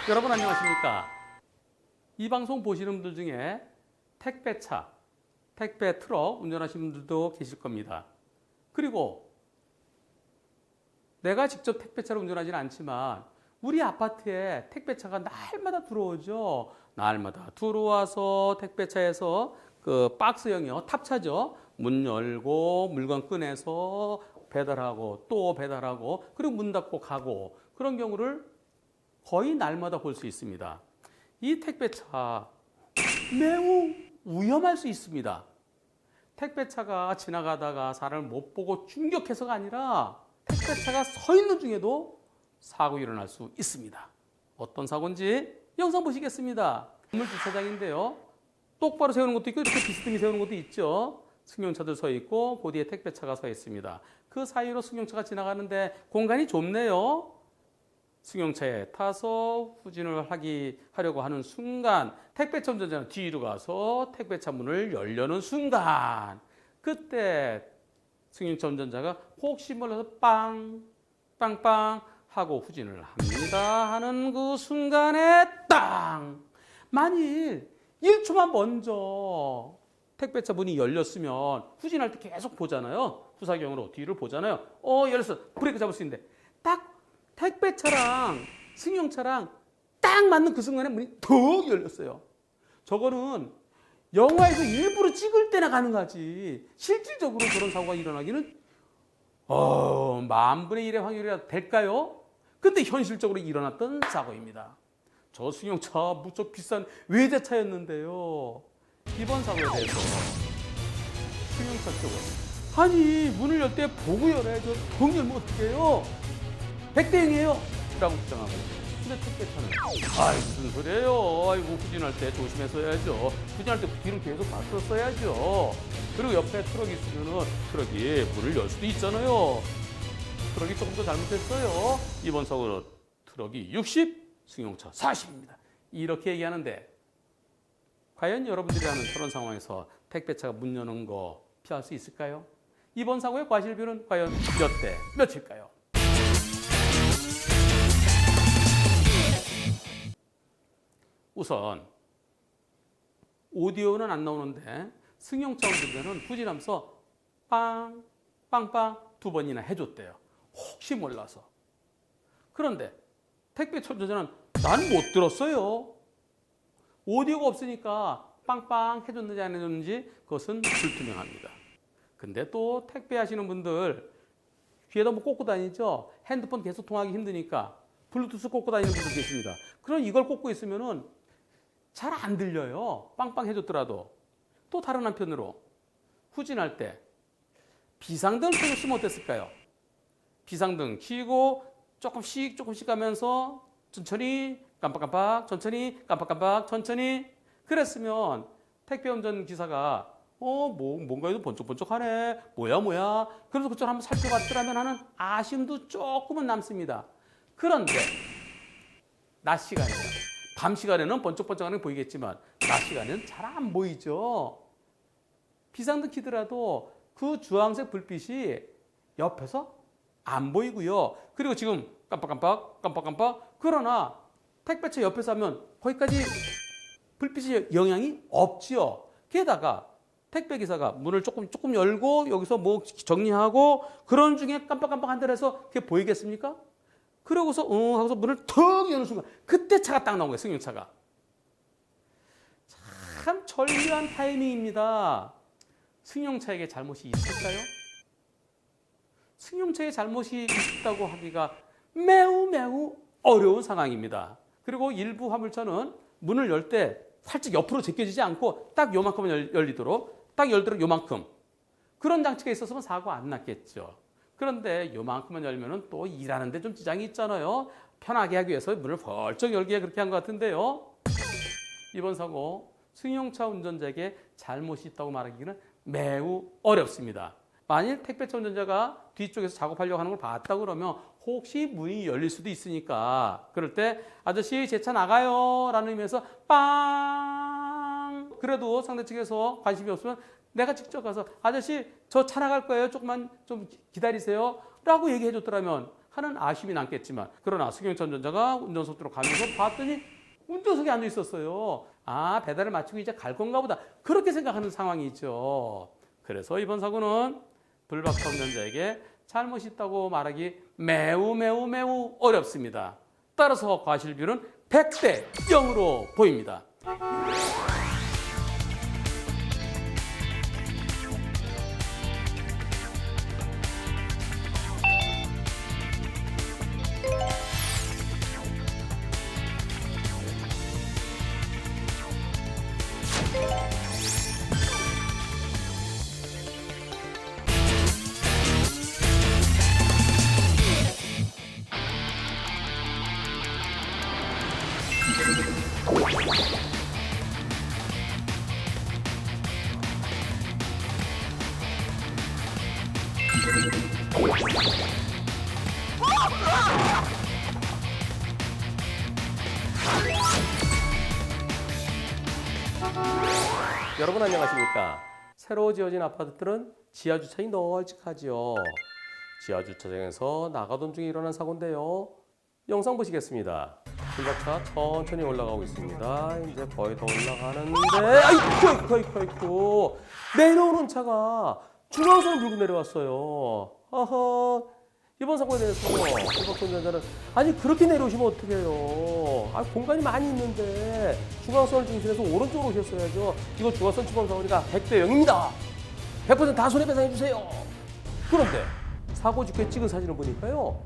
여러분 안녕하십니까? 이 방송 보시는 분들 중에 택배차, 택배 트럭 운전하시는 분들도 계실 겁니다. 그리고 내가 직접 택배차를 운전하지는 않지만 우리 아파트에 택배차가 날마다 들어오죠. 날마다 들어와서 택배차에서 그 박스형이요, 탑차죠. 문 열고 물건 꺼내서 배달하고 또 배달하고 그리고 문 닫고 가고 그런 경우를 거의 날마다 볼 수 있습니다. 이 택배차 매우 위험할 수 있습니다. 택배차가 지나가다가 사람을 못 보고 충격해서가 아니라 택배차가 서 있는 중에도 사고 일어날 수 있습니다. 어떤 사고인지 영상 보시겠습니다. 건물 주차장인데요. 똑바로 세우는 것도 있고 이렇게 비스듬히 세우는 것도 있죠. 승용차들 서 있고 그 뒤에 택배차가 서 있습니다. 그 사이로 승용차가 지나가는데 공간이 좁네요. 승용차에 타서 후진을 하려고 하는 순간 택배차 운전자는 뒤로 가서 택배차 문을 열려는 순간 그때 승용차 운전자가 혹시 몰라서 빵빵빵 하고 후진을 합니다 하는 그 순간에 땅! 만일 1초만 먼저 택배차 문이 열렸으면 후진할 때 계속 보잖아요. 후사경으로 뒤를 보잖아요. 열렸어. 브레이크 잡을 수 있는데 딱 택배차랑 승용차랑 딱 맞는 그 순간에 문이 턱 열렸어요. 저거는 영화에서 일부러 찍을 때나 가능하지 실질적으로 그런 사고가 일어나기는 만분의 1의 확률이 될까요? 근데 현실적으로 일어났던 사고입니다. 저 승용차 무척 비싼 외제차였는데요. 이번 사고에 대해서 승용차 쪽은 아니 문을 열 때 보고 열어야죠. 턱 열면 어떡해요? 100대 0이에요 라고 주장하고 근데 택배차는 무슨 소리예요. 아이고 후진할 때 조심해서 해야죠. 후진할 때 뒤를 계속 봤었어야죠. 그리고 옆에 트럭이 있으면은 트럭이 문을 열 수도 있잖아요. 트럭이 조금 더 잘못했어요. 이번 사고는 트럭이 60, 승용차 40입니다. 이렇게 얘기하는데 과연 여러분들이 하는 그런 상황에서 택배차가 문 여는 거 피할 수 있을까요? 이번 사고의 과실비는 과연 몇 대 몇일까요? 우선 오디오는 안 나오는데 승용차 운전자는 후진하면서 빵, 빵빵 2번이나 해줬대요. 혹시 몰라서. 그런데 택배차 운전자는 난 못 들었어요. 오디오가 없으니까 빵빵 해줬는지 안 해줬는지 그것은 불투명합니다. 근데 또 택배 하시는 분들 귀에다 뭐 꽂고 다니죠. 핸드폰 계속 통화하기 힘드니까 블루투스 꽂고 다니는 분들 계십니다. 그럼 이걸 꽂고 있으면은 잘 안 들려요. 빵빵 해줬더라도. 또 다른 한편으로 후진할 때 비상등을 켜줬으면 어땠을까요? 비상등 켜고 조금씩 가면서 천천히 깜빡깜빡 천천히 깜빡깜빡 천천히 그랬으면 택배 운전 기사가 뭔가에도 번쩍번쩍하네 뭐야 그래서 그쪽 한번 살펴봤더라면 하는 아쉬움도 조금은 남습니다. 그런데 낮 시간이에요. 밤 시간에는 번쩍번쩍하는 게 보이겠지만 낮 시간에는 잘 안 보이죠. 비상등 켜더라도 그 주황색 불빛이 옆에서 안 보이고요. 그리고 지금 깜빡깜빡 그러나 택배차 옆에서 하면 거기까지 불빛이 영향이 없지요. 게다가 택배 기사가 문을 조금 열고 여기서 뭐 정리하고 그런 중에 깜빡깜빡 한다 해서 그게 보이겠습니까? 그러고서 하고서 문을 턱 여는 순간 그때 차가 딱 나온 거예요. 승용차가. 참 절묘한 타이밍입니다. 승용차에게 잘못이 있을까요? 승용차에 잘못이 있다고 하기가 매우 어려운 상황입니다. 그리고 일부 화물차는 문을 열 때 살짝 옆으로 제껴지지 않고 딱 요만큼만 열리도록 딱 열도록 요만큼 그런 장치가 있었으면 사고 안 났겠죠. 그런데 요만큼만 열면은 또 일하는데 좀 지장이 있잖아요. 편하게 하기 위해서 문을 벌쩍 열기에 그렇게 한 것 같은데요. 이번 사고 승용차 운전자에게 잘못이 있다고 말하기는 매우 어렵습니다. 만일 택배차 운전자가 뒤쪽에서 작업하려고 하는 걸 봤다 그러면 혹시 문이 열릴 수도 있으니까 그럴 때 아저씨 제 차 나가요 라는 의미에서 빵 그래도 상대 측에서 관심이 없으면 내가 직접 가서 아저씨 저 차 나갈 거예요. 조금만 좀 기다리세요. 라고 얘기해 줬더라면 하는 아쉬움이 남겠지만 그러나 승용차 운전자가 운전석으로 가면서 봤더니 운전석에 앉아 있었어요. 아, 배달을 마치고 이제 갈 건가 보다. 그렇게 생각하는 상황이 있죠. 그래서 이번 사고는 불박차 운전자에게 잘못이 있다고 말하기 매우 어렵습니다. 따라서 과실비율은 100대 0으로 보입니다. 여러분 안녕하십니까? 새로 지어진 아파트들은 지하 주차장이 널찍하지요. 지하 주차장에서 나가던 중에 일어난 사고인데요. 영상 보시겠습니다. 불박차 천천히 올라가고 있습니다. 이제 거의 다 올라가는데 아이쿠 내려오는 차가 중앙선을 물고 내려왔어요. 아하, 이번 사고에 대해서 불박차 운전자는 아니 그렇게 내려오시면 어떡해요. 아, 공간이 많이 있는데 중앙선을 중심해서 오른쪽으로 오셨어야죠. 이거 중앙선 침범 사고니까 100대 0입니다. 100%다 손해배상해 주세요. 그런데 사고 직후에 찍은 사진을 보니까요,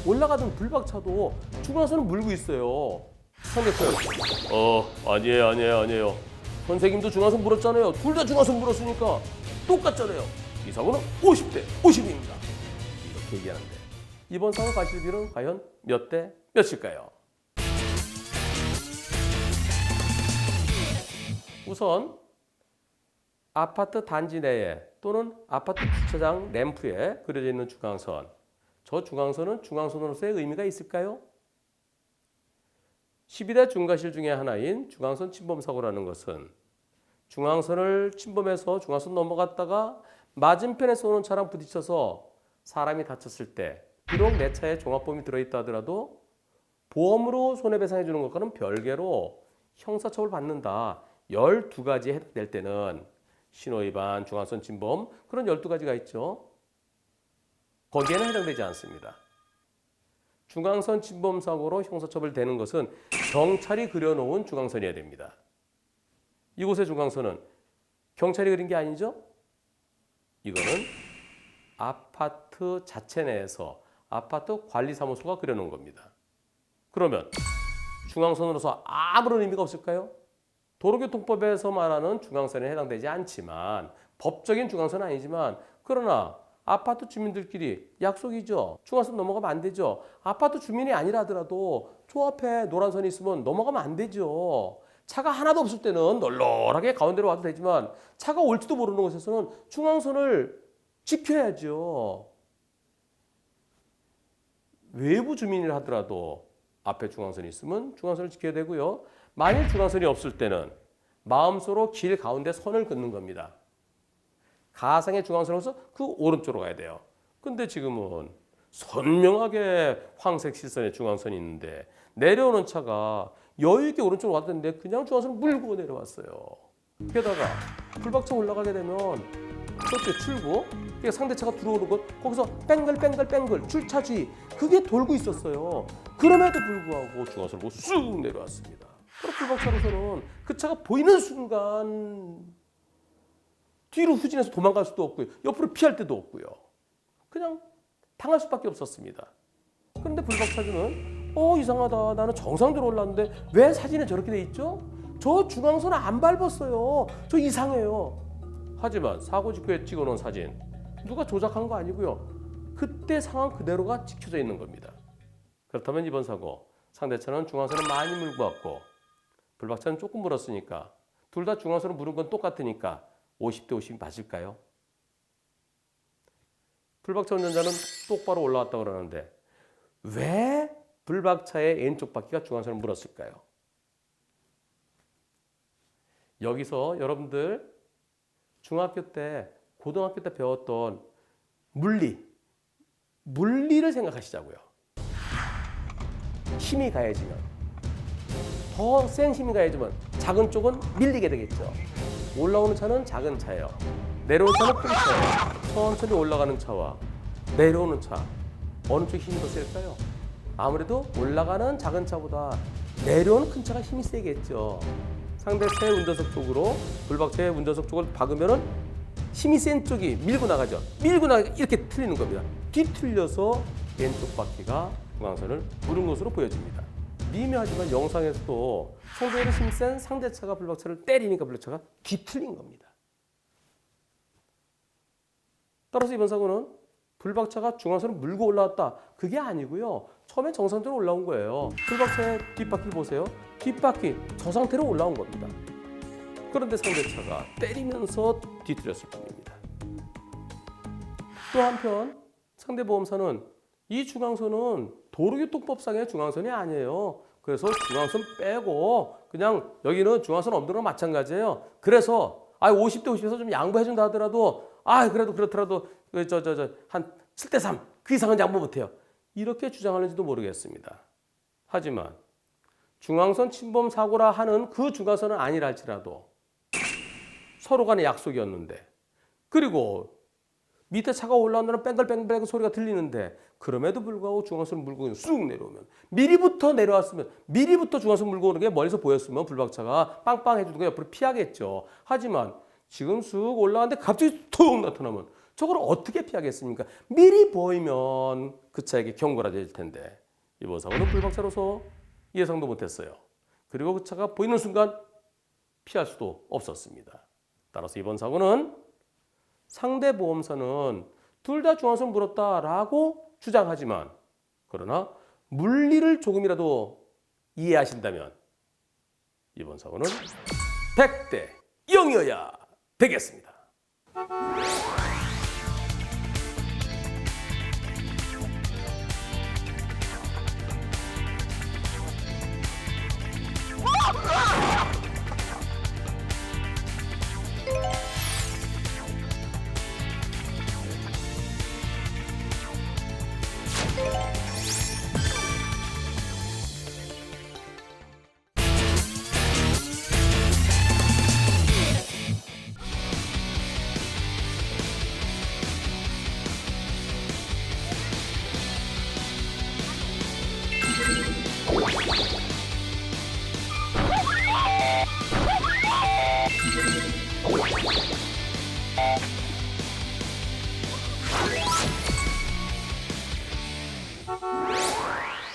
올라가던 불박차도 중앙선을 물고 있어요. 상대편 아니에요. 선생님도 중앙선 물었잖아요. 둘 다 중앙선 물었으니까 똑같잖아요. 이 사고는 50대 50입니다. 이렇게 얘기하는데 이번 사고 과실비율은 과연 몇 대 몇일까요? 우선 아파트 단지 내에 또는 아파트 주차장 램프에 그려져 있는 중앙선, 저 중앙선은 중앙선으로서의 의미가 있을까요? 12대 중과실 중에 하나인 중앙선 침범 사고라는 것은 중앙선을 침범해서 중앙선 넘어갔다가 맞은편에서 오는 차랑 부딪혀서 사람이 다쳤을 때 비록 내 차에 종합보험이 들어있다 하더라도 보험으로 손해배상해 주는 것과는 별개로 형사처벌 받는다. 12가지에 해당될 때는 신호위반, 중앙선 침범 그런 12가지가 있죠. 거기에는 해당되지 않습니다. 중앙선 침범 사고로 형사처벌 되는 것은 경찰이 그려놓은 중앙선이어야 됩니다. 이곳의 중앙선은 경찰이 그린 게 아니죠? 이거는 아파트 자체 내에서 아파트 관리사무소가 그려놓은 겁니다. 그러면 중앙선으로서 아무런 의미가 없을까요? 도로교통법에서 말하는 중앙선에 해당되지 않지만, 법적인 중앙선은 아니지만, 그러나 아파트 주민들끼리 약속이죠. 중앙선 넘어가면 안 되죠. 아파트 주민이 아니라 하더라도 저 앞에 노란 선이 있으면 넘어가면 안 되죠. 차가 하나도 없을 때는 널널하게 가운데로 와도 되지만 차가 올지도 모르는 곳에서는 중앙선을 지켜야죠. 외부 주민이라 하더라도 앞에 중앙선이 있으면 중앙선을 지켜야 되고요. 만일 중앙선이 없을 때는 마음속으로 길 가운데 선을 긋는 겁니다. 가상의 중앙선으로서 그 오른쪽으로 가야 돼요. 근데 지금은 선명하게 황색 실선의 중앙선이 있는데 내려오는 차가 여유 있게 오른쪽으로 왔는데 그냥 중앙선을 물고 내려왔어요. 게다가 불박차 올라가게 되면 저쪽에 출구, 상대차가 들어오는 곳, 거기서 뺑글 출차주의, 그게 돌고 있었어요. 그럼에도 불구하고 중앙선을 보고 쑥 내려왔습니다. 불박차로서는 그 차가 보이는 순간 뒤로 후진해서 도망갈 수도 없고요. 옆으로 피할 데도 없고요. 그냥 당할 수밖에 없었습니다. 그런데 불박차주는 이상하다. 나는 정상적으로 올랐는데 왜 사진에 저렇게 돼 있죠? 저 중앙선 안 밟았어요. 저 이상해요. 하지만 사고 직후에 찍어놓은 사진 누가 조작한 거 아니고요. 그때 상황 그대로가 찍혀져 있는 겁니다. 그렇다면 이번 사고 상대차는 중앙선을 많이 물고 왔고 불박차는 조금 물었으니까 둘 다 중앙선을 물은 건 똑같으니까 50대 50이 맞을까요? 불박차 운전자는 똑바로 올라왔다고 그러는데 왜 불박차의 왼쪽 바퀴가 중앙선을 물었을까요? 여기서 여러분들 중학교 때, 고등학교 때 배웠던 물리 물리를 생각하시자고요. 힘이 가해지면, 더 센 힘이 가해지면 작은 쪽은 밀리게 되겠죠. 올라오는 차는 작은 차예요. 내려오는 차는 큰 차예요. 천천히 올라가는 차와 내려오는 차, 어느 쪽이 힘이 더 셀까요? 아무래도 올라가는 작은 차보다 내려오는 큰 차가 힘이 세겠죠. 상대 새 운전석 쪽으로, 불박차의 운전석 쪽을 박으면은 힘이 센 쪽이 밀고 나가죠. 밀고 나가니까 이렇게 틀리는 겁니다. 뒤틀려서 왼쪽 바퀴가 중앙선을 물은 것으로 보여집니다. 미묘하지만 영상에서도 상대로 힘센 상대차가 불박차를 때리니까 불박차가 뒤틀린 겁니다. 따라서 이번 사고는 불박차가 중앙선을 물고 올라왔다. 그게 아니고요. 처음에 정상대로 올라온 거예요. 불박차의 뒷바퀴 보세요. 뒷바퀴 저 상태로 올라온 겁니다. 그런데 상대차가 때리면서 뒤틀렸을 뿐입니다. 또 한편 상대 보험사는 이 중앙선은 도로교통법상의 중앙선이 아니에요. 그래서 중앙선 빼고 그냥 여기는 중앙선 없는 거랑 마찬가지예요. 그래서 50대 50에서 좀 양보해준다 하더라도 그래도 그렇더라도 한 7대 3 그 이상은 양보 못해요. 이렇게 주장하는지도 모르겠습니다. 하지만 중앙선 침범 사고라 하는 그 중앙선은 아니라 할지라도 서로 간의 약속이었는데, 그리고 밑에 차가 올라온다는 뺑글뺑글 소리가 들리는데 그럼에도 불구하고 중앙선을 물고 쑥 내려오면, 미리부터 내려왔으면, 미리부터 중앙선 물고 오는 게 멀리서 보였으면 불박차가 빵빵 해주는 거 옆으로 피하겠죠. 하지만 지금 쑥 올라가는데 갑자기 툭 나타나면 저걸 어떻게 피하겠습니까? 미리 보이면 그 차에게 경고가 될 텐데 이번 사고는 불박차로서 예상도 못했어요. 그리고 그 차가 보이는 순간 피할 수도 없었습니다. 따라서 이번 사고는 상대 보험사는 둘 다 중앙선 물었다라고 주장하지만, 그러나 물리를 조금이라도 이해하신다면 이번 사고는 100대 0이어야 되겠습니다.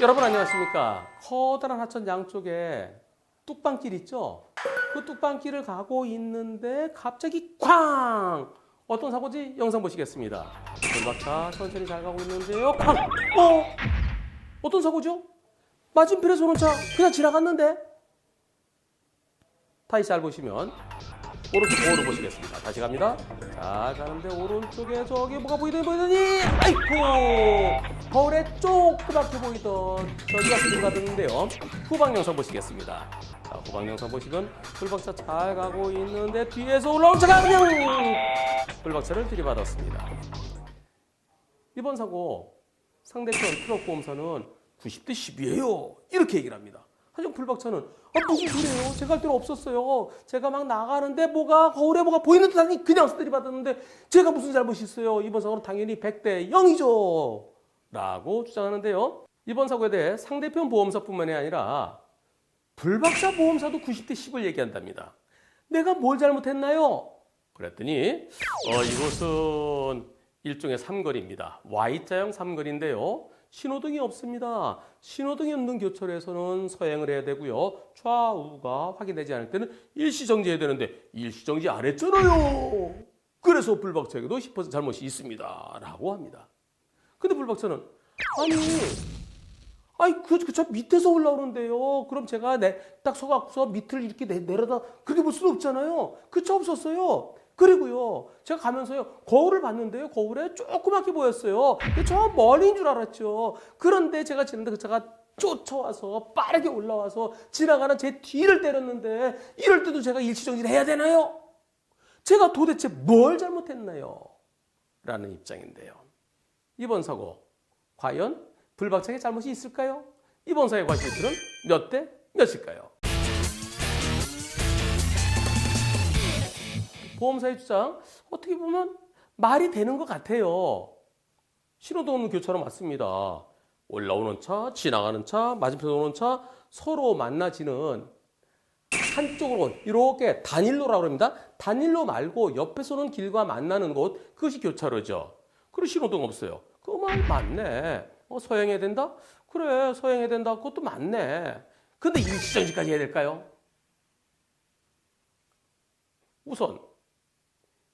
여러분 안녕하십니까? 커다란 하천 양쪽에 뚝방길 있죠? 그 뚝방길을 가고 있는데 갑자기 쾅! 어떤 사고지? 영상 보시겠습니다. 불박차 천천히 잘 가고 있는데요. 쾅! 어떤 사고죠? 맞은편에서 오는 차 그냥 지나갔는데? 다시 잘 보시면 오른쪽 거울을 보시겠습니다. 다시 갑니다. 잘 가는데 오른쪽에 저기 뭐가 보이더니 아이고! 거울에 조그맣게 보이던 저기가 들어가던데요. 후방 영상 보시겠습니다. 자, 후방 영상 보시면 불박차 잘 가고 있는데 뒤에서 올라온 차가 그냥 불박차를 들이받았습니다. 이번 사고 상대편 트럭 보험사는 90대 10이에요. 이렇게 얘기를 합니다. 하지만 불박차는 무슨 소리예요? 제가 할 데는 없었어요. 제가 막 나가는데 거울에 뭐가 보이는 듯하니 그냥 들이받았는데 제가 무슨 잘못이 있어요? 이번 사고는 당연히 100대 0이죠. 라고 주장하는데요. 이번 사고에 대해 상대편 보험사뿐만이 아니라 불박차 보험사도 90대 10을 얘기한답니다. 내가 뭘 잘못했나요? 그랬더니 이곳은 일종의 삼거리입니다. Y자형 삼거리인데요. 신호등이 없습니다. 신호등이 없는 교차로에서는 서행을 해야 되고요. 좌우가 확인되지 않을 때는 일시정지해야 되는데 일시정지 안 했잖아요. 그래서 불박차에게도 10% 잘못이 있습니다. 라고 합니다. 근데 불박차는 그 차 밑에서 올라오는데요. 그럼 제가 딱 서갖고서 밑을 이렇게 내려다 그렇게 볼 수는 없잖아요. 그 차 없었어요. 그리고요, 제가 가면서요, 거울을 봤는데요. 거울에 조그맣게 보였어요. 저 멀리인 줄 알았죠. 그런데 제가 지는데 그 차가 쫓아와서 빠르게 올라와서 지나가는 제 뒤를 때렸는데 이럴 때도 제가 일시정지를 해야 되나요? 제가 도대체 뭘 잘못했나요? 라는 입장인데요. 이번 사고 과연 불박차의 잘못이 있을까요? 이번 사회 과실들은 몇 대 몇일까요? 보험사의 주장 어떻게 보면 말이 되는 것 같아요. 신호등 없는 교차로 맞습니다. 올라오는 차, 지나가는 차, 맞은편에 오는 차 서로 만나지는 한쪽으로 이렇게 단일로라고 합니다. 단일로 말고 옆에서 오는 길과 만나는 곳 그것이 교차로죠. 그리고 신호등 없어요. 그 말 맞네. 서행해야 된다? 그래 서행해야 된다. 그것도 맞네. 근데 일시정지까지 해야 될까요? 우선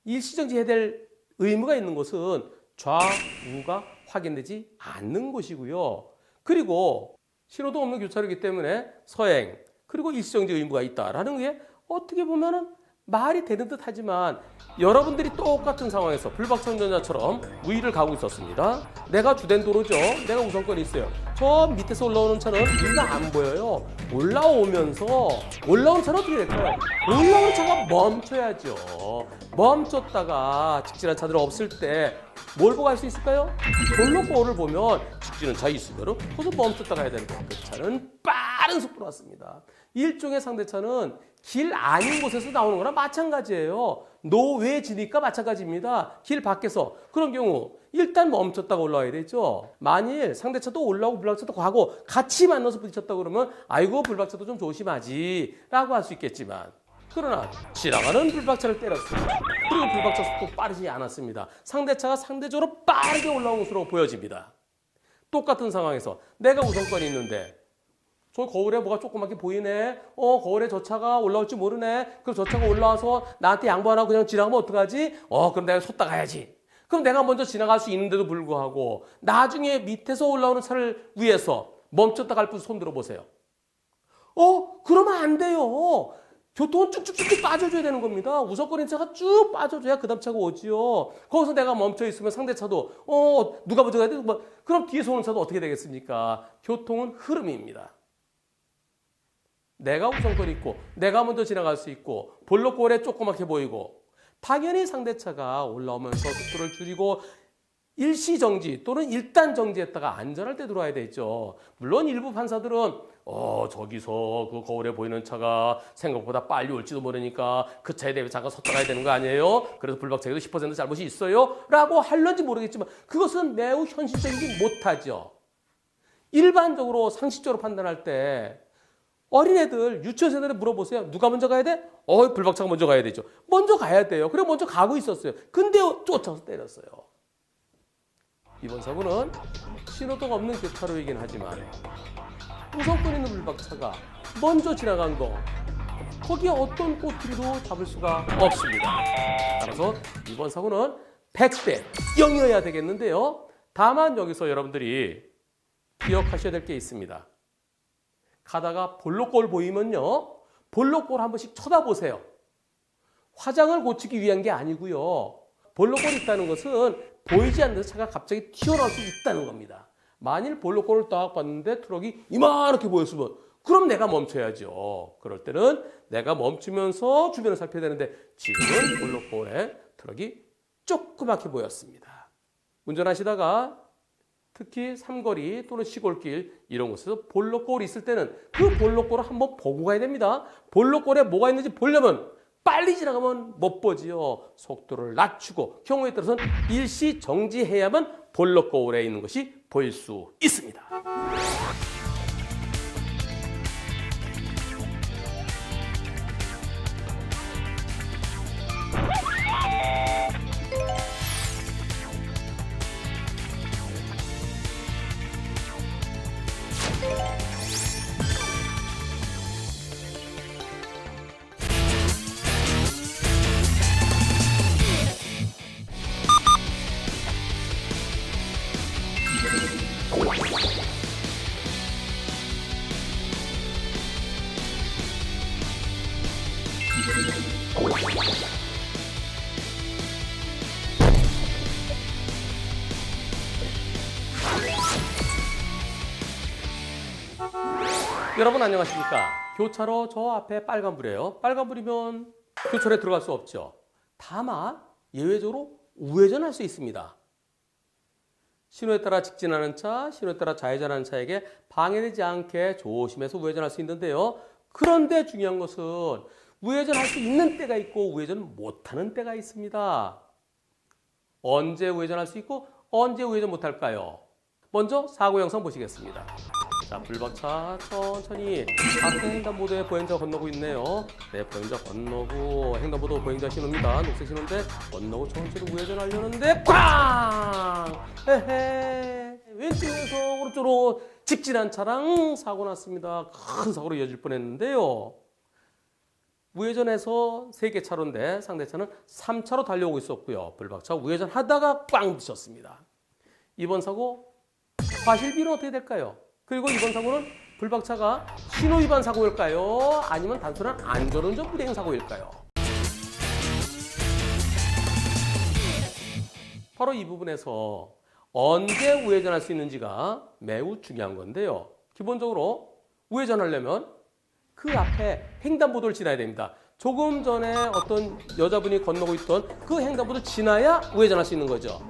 일시정지 해야 될 의무가 있는 곳은 좌우가 확인되지 않는 곳이고요. 그리고 신호등 없는 교차로이기 때문에 서행 그리고 일시정지 의무가 있다라는 게 어떻게 보면은 말이 되는 듯 하지만 여러분들이 똑같은 상황에서 불박차 운전자처럼 우위를 가고 있었습니다. 내가 주된 도로죠. 내가 우선권이 있어요. 저 밑에서 올라오는 차는 우리가 안 보여요. 올라오는 차는 어떻게 될까요? 올라오는 차가 멈춰야죠. 멈췄다가 직진한 차들 없을 때 뭘 보고 할 수 있을까요? 볼록볼을 보면 직진한 차 있으면 거기서 멈췄다 가야 되는데 그 차는 빠른 속도로 왔습니다. 일종의 상대차는 길 아닌 곳에서 나오는 거랑 마찬가지예요. 노외지니까 마찬가지입니다. 길 밖에서. 그런 경우 일단 멈췄다가 올라와야 되죠. 만일 상대차도 올라오고 불박차도 가고 같이 만나서 부딪혔다 그러면 아이고 불박차도 좀 조심하지 라고 할 수 있겠지만 그러나 지나가는 불박차를 때렸습니다. 그리고 불박차 속도 빠르지 않았습니다. 상대차가 상대적으로 빠르게 올라온 것으로 보여집니다. 똑같은 상황에서 내가 우선권이 있는데 저 거울에 뭐가 조그맣게 보이네. 거울에 저 차가 올라올지 모르네. 그럼 저 차가 올라와서 나한테 양보 안 하고 그냥 지나가면 어떡하지? 그럼 내가 섰다 가야지. 그럼 내가 먼저 지나갈 수 있는데도 불구하고 나중에 밑에서 올라오는 차를 위해서 멈췄다 갈 분 손 들어보세요. 그러면 안 돼요. 교통은 쭉쭉쭉 빠져줘야 되는 겁니다. 우선권인 차가 쭉 빠져줘야 그 다음 차가 오지요. 거기서 내가 멈춰 있으면 상대 차도 누가 먼저 가야 돼? 그럼 뒤에서 오는 차도 어떻게 되겠습니까? 교통은 흐름입니다. 내가 우선권이 있고 내가 먼저 지나갈 수 있고 볼록볼에 조그맣게 보이고 당연히 상대차가 올라오면서 속도를 줄이고 일시정지 또는 일단 정지했다가 안전할 때 들어와야 되죠. 물론 일부 판사들은 저기서 그 거울에 보이는 차가 생각보다 빨리 올지도 모르니까 그 차에 대해 잠깐 섰다 가야 되는 거 아니에요? 그래서 불박차에도 10% 잘못이 있어요? 라고 할런지 모르겠지만 그것은 매우 현실적이지 못하죠. 일반적으로 상식적으로 판단할 때 어린애들, 유치원생들에 물어보세요. 누가 먼저 가야 돼? 불박차가 먼저 가야 되죠. 먼저 가야 돼요. 그래 먼저 가고 있었어요. 근데 쫓아서 때렸어요. 이번 사고는 신호등 없는 교차로이긴 하지만 우선권 있는 불박차가 먼저 지나간 거 거기에 어떤 꼬투리도 잡을 수가 없습니다. 따라서 이번 사고는 100대 0이어야 되겠는데요. 다만 여기서 여러분들이 기억하셔야 될 게 있습니다. 가다가 볼록볼 보이면요. 볼록볼 한 번씩 쳐다보세요. 화장을 고치기 위한 게 아니고요. 볼록볼이 있다는 것은 보이지 않는 차가 갑자기 튀어나올 수 있다는 겁니다. 만일 볼록볼을 딱 봤는데 트럭이 이만하게 보였으면 그럼 내가 멈춰야죠. 그럴 때는 내가 멈추면서 주변을 살펴야 되는데 지금은 볼록볼에 트럭이 조그맣게 보였습니다. 운전하시다가 특히 삼거리 또는 시골길 이런 곳에서 볼록볼이 있을 때는 그 볼록볼을 한번 보고 가야 됩니다. 볼록볼에 뭐가 있는지 보려면 빨리 지나가면 못 보지요. 속도를 낮추고 경우에 따라서는 일시 정지해야만 볼록볼에 있는 것이 보일 수 있습니다. 여러분 안녕하십니까? 교차로 저 앞에 빨간불이에요. 빨간불이면 교차로에 들어갈 수 없죠. 다만 예외적으로 우회전할 수 있습니다. 신호에 따라 직진하는 차, 신호에 따라 좌회전하는 차에게 방해되지 않게 조심해서 우회전할 수 있는데요. 그런데 중요한 것은 우회전할 수 있는 때가 있고 우회전 못하는 때가 있습니다. 언제 우회전할 수 있고 언제 우회전 못할까요? 먼저 사고 영상 보시겠습니다. 자, 불박차 천천히 앞에 횡단보도에 보행자 건너고 있네요. 네, 보행자 건너고 횡단보도 보행자 신호입니다. 녹색 신호인데 건너고 천천히 우회전하려는데 꽝! 에헤, 왼쪽에서 오른쪽으로 직진한 차랑 사고 났습니다. 큰 사고로 이어질 뻔했는데요. 우회전해서 3개 차로인데 상대차는 3차로 달려오고 있었고요. 불박차 우회전하다가 꽝 부딪혔습니다. 이번 사고 과실비는 어떻게 될까요? 그리고 이번 사고는 불박차가 신호위반 사고일까요? 아니면 단순한 안전운전 불이행 사고일까요? 바로 이 부분에서 언제 우회전할 수 있는지가 매우 중요한 건데요. 기본적으로 우회전하려면 그 앞에 횡단보도를 지나야 됩니다. 조금 전에 어떤 여자분이 건너고 있던 그 횡단보도를 지나야 우회전할 수 있는 거죠.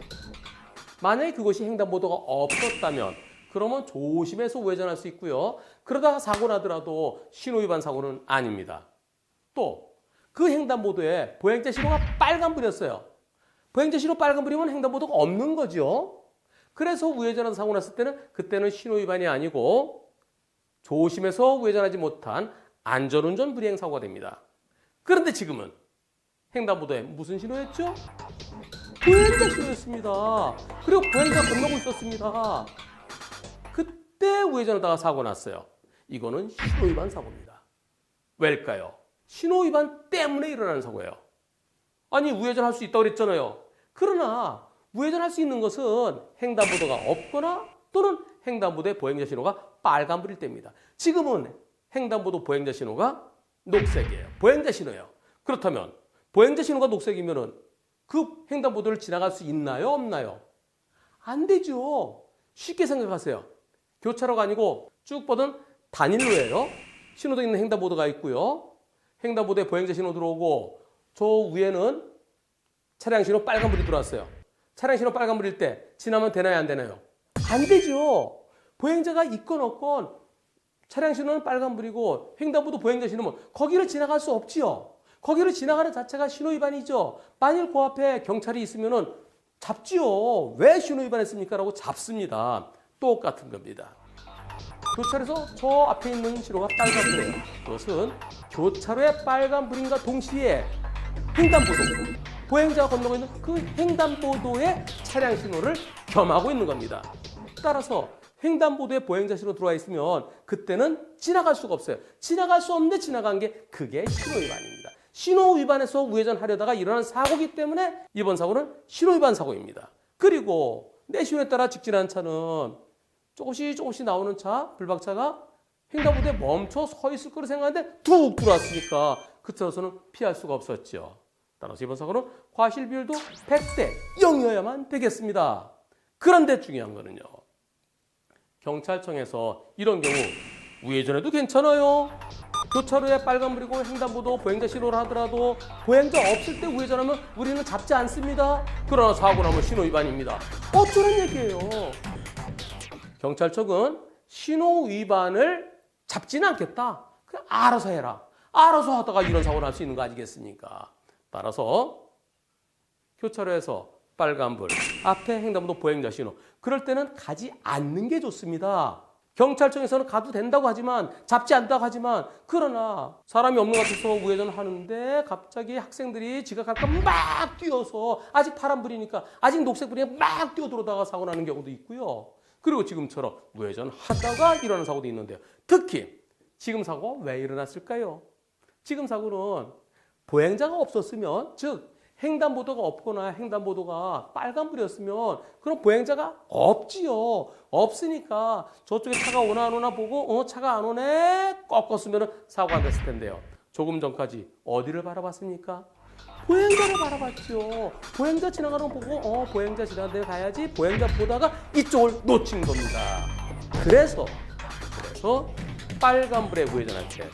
만약에 그것이 횡단보도가 없었다면 그러면 조심해서 우회전할 수 있고요. 그러다가 사고 나더라도 신호위반 사고는 아닙니다. 또 그 횡단보도에 보행자 신호가 빨간불이었어요. 보행자 신호 빨간불이면 횡단보도가 없는 거죠. 그래서 우회전하다 사고 났을 때는 그때는 신호위반이 아니고 조심해서 우회전하지 못한 안전운전 불이행 사고가 됩니다. 그런데 지금은 횡단보도에 무슨 신호였죠? 보행자 신호였습니다. 그리고 보행자 건너고 있었습니다. 그때 우회전하다가 사고 났어요. 이거는 신호위반 사고입니다. 왜일까요? 신호위반 때문에 일어나는 사고예요. 아니 우회전할 수 있다고 그랬잖아요. 그러나 우회전할 수 있는 것은 횡단보도가 없거나 또는 횡단보도에 보행자 신호가 빨간불일 때입니다. 지금은 횡단보도 보행자 신호가 녹색이에요. 보행자 신호예요. 그렇다면 보행자 신호가 녹색이면은 그 횡단보도를 지나갈 수 있나요? 없나요? 안 되죠. 쉽게 생각하세요. 교차로가 아니고 쭉 뻗은 단일로예요. 신호등 있는 횡단보도가 있고요. 횡단보도에 보행자 신호 들어오고 저 위에는 차량 신호 빨간불이 들어왔어요. 차량 신호 빨간불일 때 지나면 되나요? 안 되나요? 안 되죠. 보행자가 있건 없건 차량 신호는 빨간불이고 횡단보도 보행자 신호면 거기를 지나갈 수 없지요. 거기를 지나가는 자체가 신호위반이죠. 만일 그 앞에 경찰이 있으면은 잡지요. 왜 신호위반했습니까? 라고 잡습니다. 똑같은 겁니다. 교차로에서 저 앞에 있는 신호가 빨간불이에요. 그것은 교차로의 빨간불인과 동시에 횡단보도, 보행자가 건너고 있는 그 횡단보도의 차량 신호를 겸하고 있는 겁니다. 따라서 횡단보도에 보행자 신호 들어와 있으면 그때는 지나갈 수가 없어요. 지나갈 수 없는데 지나간 게 그게 신호위반입니다. 신호위반에서 우회전하려다가 일어난 사고이기 때문에 이번 사고는 신호위반 사고입니다. 그리고 내 신호에 따라 직진한 차는 조금씩 나오는 차, 불박차가 횡단보도에 멈춰 서 있을 거로 생각하는데 툭 들어왔으니까 그 차로서는 피할 수가 없었죠. 따라서 이번 사고는 과실 비율도 100대 0이어야만 되겠습니다. 그런데 중요한 거는요. 경찰청에서 이런 경우 우회전해도 괜찮아요. 교차로에 빨간불이고 횡단보도 보행자 신호를 하더라도 보행자 없을 때 우회전하면 우리는 잡지 않습니다. 그러나 사고 나면 신호위반입니다. 어쩌는 얘기예요. 경찰청은 신호위반을 잡지는 않겠다. 그냥 알아서 해라. 알아서 하다가 이런 사고 날 수 있는 거 아니겠습니까? 따라서 교차로에서 빨간불, 앞에 횡단보도 보행자 신호. 그럴 때는 가지 않는 게 좋습니다. 경찰청에서는 가도 된다고 하지만 잡지 않다고 하지만 그러나 사람이 없는 것 같아서 우회전하는데 갑자기 학생들이 지각할까 막 뛰어서 아직 파란불이니까 아직 녹색불이니까 막 뛰어들어다가 사고 나는 경우도 있고요. 그리고 지금처럼 우회전하다가 일어나는 사고도 있는데요. 특히 지금 사고 왜 일어났을까요? 지금 사고는 보행자가 없었으면 즉 횡단보도가 없거나 횡단보도가 빨간불이었으면 그럼 보행자가 없지요. 없으니까 저쪽에 차가 오나 안 오나 보고 차가 안 오네 꺾었으면 사고가 됐을 텐데요. 조금 전까지 어디를 바라봤습니까? 보행자를 바라봤죠. 보행자 지나가는 거 보고 보행자 지나가는 데 가야지 보행자 보다가 이쪽을 놓친 겁니다. 그래서 빨간불에 우회전할 때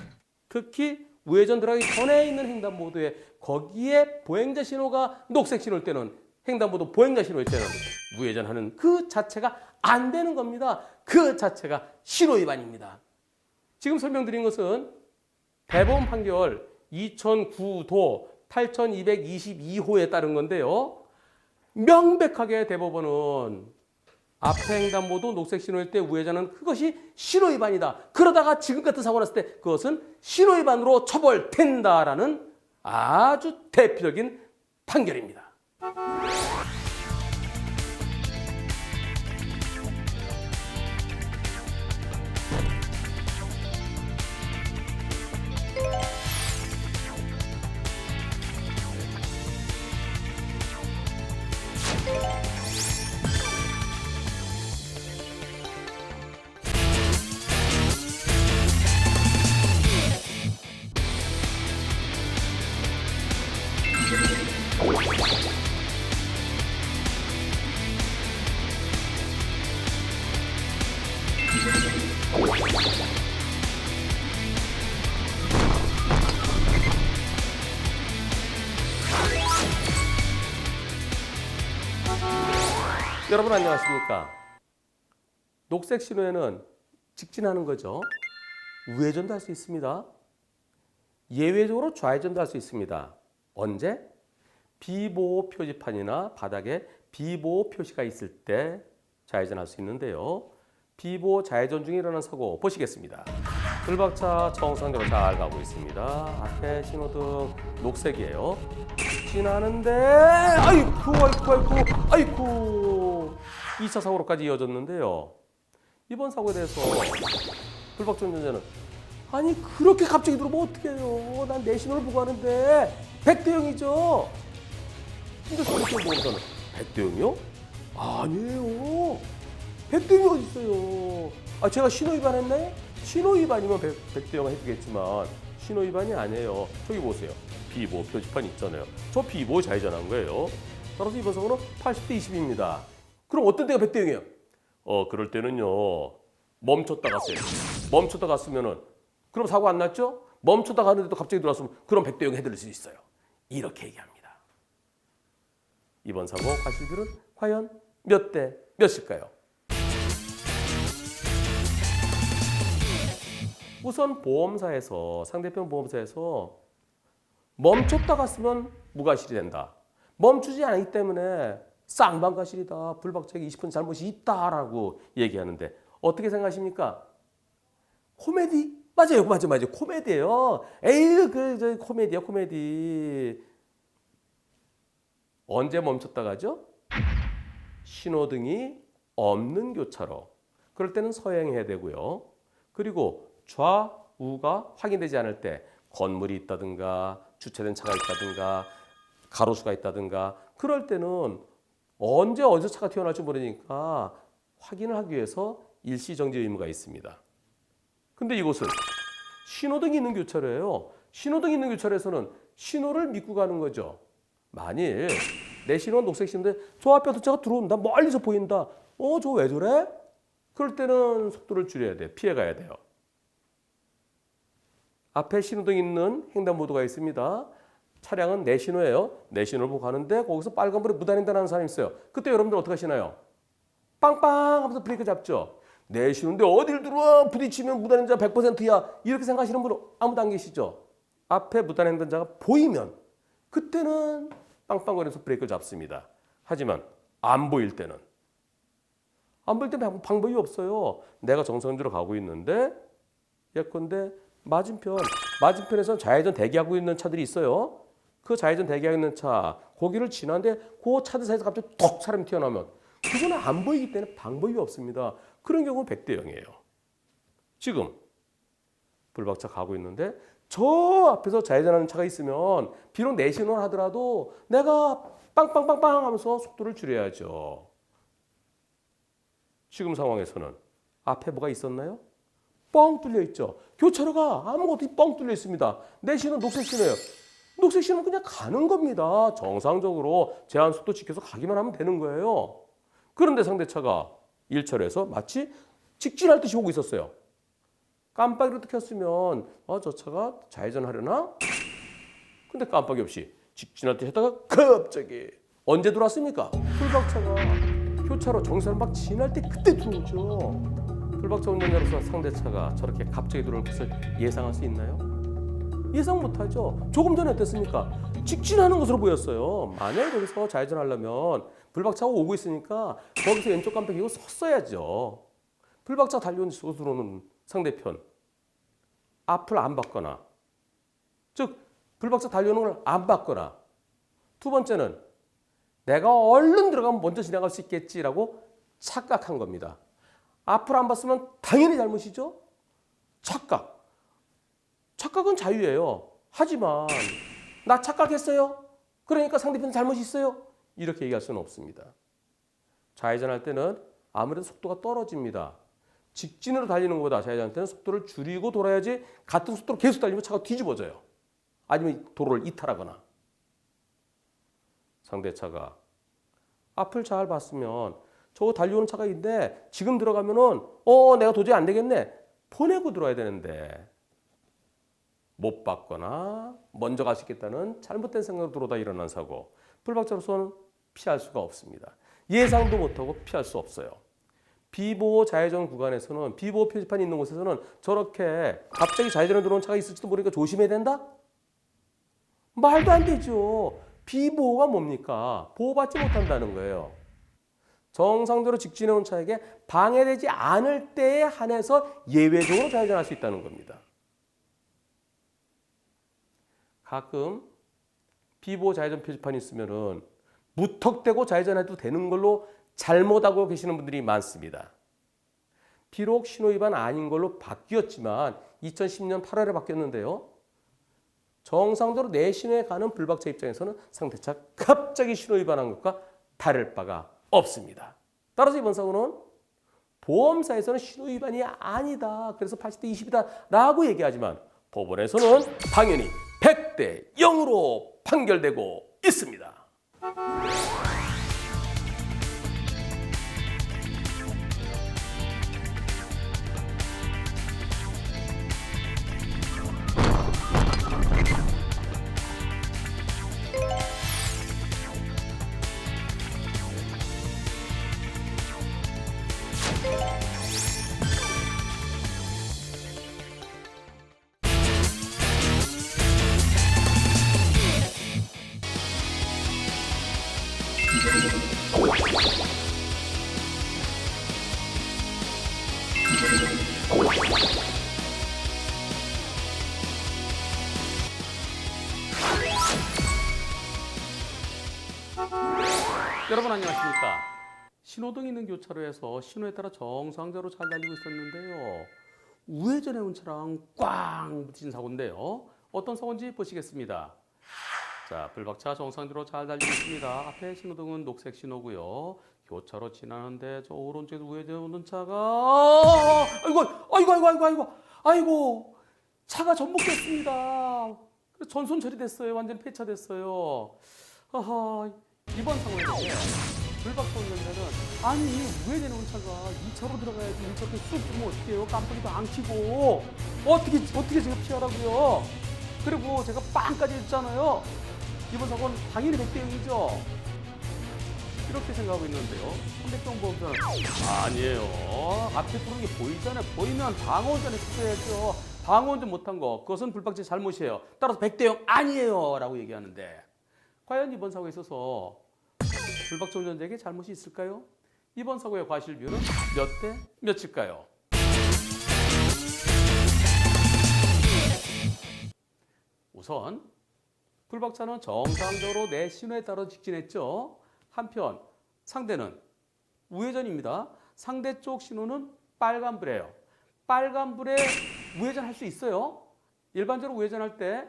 특히 우회전 들어가기 전에 있는 횡단보도에 거기에 보행자 신호가 녹색 신호일 때는 횡단보도 보행자 신호일 때는 우회전하는 그 자체가 안 되는 겁니다. 그 자체가 신호위반입니다. 지금 설명드린 것은 대법원 판결 2009도 8222호에 따른 건데요. 명백하게 대법원은 앞에 횡단보도 녹색 신호일 때 우회전은 그것이 신호위반이다. 그러다가 지금 같은 사고 났을 때 그것은 신호위반으로 처벌된다라는 아주 대표적인 판결입니다. 여러분 안녕하십니까? 녹색 신호에는 직진하는 거죠. 우회전도 할 수 있습니다. 예외적으로 좌회전도 할 수 있습니다. 언제? 비보호 표지판이나 바닥에 비보호 표시가 있을 때 좌회전할 수 있는데요. 비보호 좌회전 중에 일어난 사고 보시겠습니다. 불박차 정상적으로 잘 가고 있습니다. 앞에 신호등 녹색이에요. 지나는데 아이쿠 2차 사고로까지 이어졌는데요. 이번 사고에 대해서 불박차 운전자는 아니 그렇게 갑자기 들어오면 어떡해요. 난 내 신호를 보고 하는데 100대 0이죠. 근데 소리통 보험사는 100대 0이요? 아니에요. 100대 0이 어딨어요. 아 제가 신호 위반했네? 신호 위반이면 100대 0 해주겠지만 신호 위반이 아니에요. 저기 보세요. 비보호 표지판 있잖아요. 저 비보호 좌회전한 거예요. 따라서 이번 사고는 80대 20입니다. 그럼 어떤 때가 100대 0이에요? 그럴 때는요. 멈췄다 갔어요. 멈췄다 갔으면은 그럼 사고 안 났죠? 멈췄다 가는데도 갑자기 들어왔으면 그럼 100대 0 해드릴 수 있어요. 이렇게 얘기합니다. 이번 사고 과실비율은 과연 몇 대 몇일까요? 우선 보험사에서 상대편 보험사에서 멈췄다 갔으면 무과실이 된다. 멈추지 않기 때문에 쌍방과실이다. 불박차에게 20% 잘못이 있다라고 얘기하는데 어떻게 생각하십니까? 코미디? 맞아요. 코미디예요. 에이, 저 코미디야, 코미디. 언제 멈췄다 가죠? 신호등이 없는 교차로. 그럴 때는 서행해야 되고요. 그리고 좌우가 확인되지 않을 때 건물이 있다든가 주차된 차가 있다든가 가로수가 있다든가 그럴 때는 언제 어디서 차가 튀어나올지 모르니까 확인을 하기 위해서 일시정지 의무가 있습니다. 근데 이곳은 신호등이 있는 교차로예요. 신호등이 있는 교차로에서는 신호를 믿고 가는 거죠. 만일 내 신호는 녹색 신호인데 저 앞에 차가 들어온다. 멀리서 보인다. 저 왜 저래? 그럴 때는 속도를 줄여야 돼. 피해가야 돼요. 앞에 신호등 있는 횡단보도가 있습니다. 차량은 내 신호예요. 내 신호를 보고 가는데 거기서 빨간불에 무단횡단하는 사람이 있어요. 그때 여러분들 어떻게 하시나요? 빵빵 하면서 브레이크 잡죠. 내 신호인데 어딜 들어와 부딪히면 무단횡단 100%야. 이렇게 생각하시는 분 아무도 안 계시죠? 앞에 무단횡단자가 보이면 그때는 빵빵거리면서 브레이크를 잡습니다. 하지만 안 보일 때는 방법이 없어요. 내가 정상적으로 가고 있는데 예컨대 맞은편에서 좌회전 대기하고 있는 차들이 있어요. 그 좌회전 대기하고 있는 차 거기를 지나는데 그 차들 사이에서 갑자기 톡 사람이 튀어나오면 그거는 안 보이기 때문에 방법이 없습니다. 그런 경우는 100대 0이에요. 지금 불박차 가고 있는데 저 앞에서 좌회전하는 차가 있으면 비록 내 신호를 하더라도 내가 빵빵빵빵 하면서 속도를 줄여야죠. 지금 상황에서는 앞에 뭐가 있었나요? 뻥 뚫려 있죠. 교차로가 아무것도 뻥 뚫려 있습니다. 내 신호 녹색 신호예요. 녹색 신호는 그냥 가는 겁니다. 정상적으로 제한 속도 지켜서 가기만 하면 되는 거예요. 그런데 상대차가 1차로에서 마치 직진할 듯이 오고 있었어요. 깜빡이를 켰으면 저 차가 좌회전하려나? 근데 깜빡이 없이 직진할 듯 했다가 갑자기 언제 들어왔습니까? 불박차가 교차로 정선 막 지날 때 그때 들어오죠. 불박차 운전자로서 상대차가 저렇게 갑자기 들어올 것을 예상할 수 있나요? 예상 못하죠. 조금 전에 어땠습니까? 직진하는 것으로 보였어요. 만약에 여기서 좌회전하려면 불박차가 오고 있으니까 거기서 왼쪽 깜빡 켜고 섰어야죠. 불박차 달려오는 쪽으로 들어오는 상대편 앞을 안 봤거나, 즉 불박차 달려오는 걸 안 봤거나, 두 번째는 내가 얼른 들어가면 먼저 지나갈 수 있겠지라고 착각한 겁니다. 앞을 안 봤으면 당연히 잘못이죠. 착각은 자유예요. 하지만 나 착각했어요. 그러니까 상대편 잘못이 있어요. 이렇게 얘기할 수는 없습니다. 좌회전할 때는 아무래도 속도가 떨어집니다. 직진으로 달리는 것보다 좌회전할 때는 속도를 줄이고 돌아야지 같은 속도로 계속 달리면 차가 뒤집어져요. 아니면 도로를 이탈하거나. 상대차가 앞을 잘 봤으면 저거 달려오는 차가 있는데 지금 들어가면은 내가 도저히 안 되겠네. 보내고 들어야 되는데 못 봤거나 먼저 갈 수 있겠다는 잘못된 생각으로 들어오다 일어난 사고. 불박차로서는 피할 수가 없습니다. 예상도 못하고 피할 수 없어요. 비보호 좌회전 구간에서는, 비보호 표지판이 있는 곳에서는 저렇게 갑자기 좌회전에 들어오는 차가 있을지도 모르니까 조심해야 된다? 말도 안 되죠. 비보호가 뭡니까? 보호받지 못한다는 거예요. 정상적으로 직진해 온 차에게 방해되지 않을 때에 한해서 예외적으로 좌회전할 수 있다는 겁니다. 가끔 비보호 좌회전 표지판이 있으면은 무턱대고 좌회전해도 되는 걸로 잘못하고 계시는 분들이 많습니다. 비록 신호위반 아닌 걸로 바뀌었지만 2010년 8월에 바뀌었는데요. 정상적으로 내 신호에 가는 불박차 입장에서는 상대차 갑자기 신호위반한 것과 다를 바가 없습니다. 따라서 이번 사고는 보험사에서는 신호위반이 아니다. 그래서 80대 20이다 라고 얘기하지만 법원에서는 당연히 100대 0으로 판결되고 있습니다. 여러분 안녕하십니까? 신호등 있는 교차로에서 신호에 따라 정상적으로 잘 달리고 있었는데요. 우회전해 온 차랑 꽝 부딪힌 사고인데요. 어떤 사고인지 보시겠습니다. 자, 불박차 정상적으로 잘 달리고 있습니다. 앞에 신호등은 녹색 신호고요. 교차로 지나는데 저 오른쪽에서 우회전해 오는 차가 아이고 차가 전복됐습니다. 그래서 전손 처리됐어요. 완전 폐차됐어요. 이번 상황에서 불박차 운전자는 아니 우회전해 온 차가 2차로 들어가야지 1차로 쑥 들면 어떡해요. 깜빡이도 안 켜고 어떻게 제가 피하라고요. 그리고 제가 빵까지 했잖아요. 이번 사고는 당연히 100대 0이죠. 이렇게 생각하고 있는데요. 상대편 보험사는 아니에요. 앞에 들어오는 게 보이잖아요. 보이면 방어운전 했어야죠. 방어운전 못한 거 그것은 불박차 잘못이에요. 따라서 100대 0 아니에요 라고 얘기하는데 과연 이번 사고에 있어서 불박차 운전자에게 잘못이 있을까요? 이번 사고의 과실비율은 몇 대 몇일까요? 우선 불박차는 정상적으로 내 신호에 따라 직진했죠. 한편 상대는 우회전입니다. 상대 쪽 신호는 빨간불이에요. 빨간불에 우회전할 수 있어요. 일반적으로 우회전할 때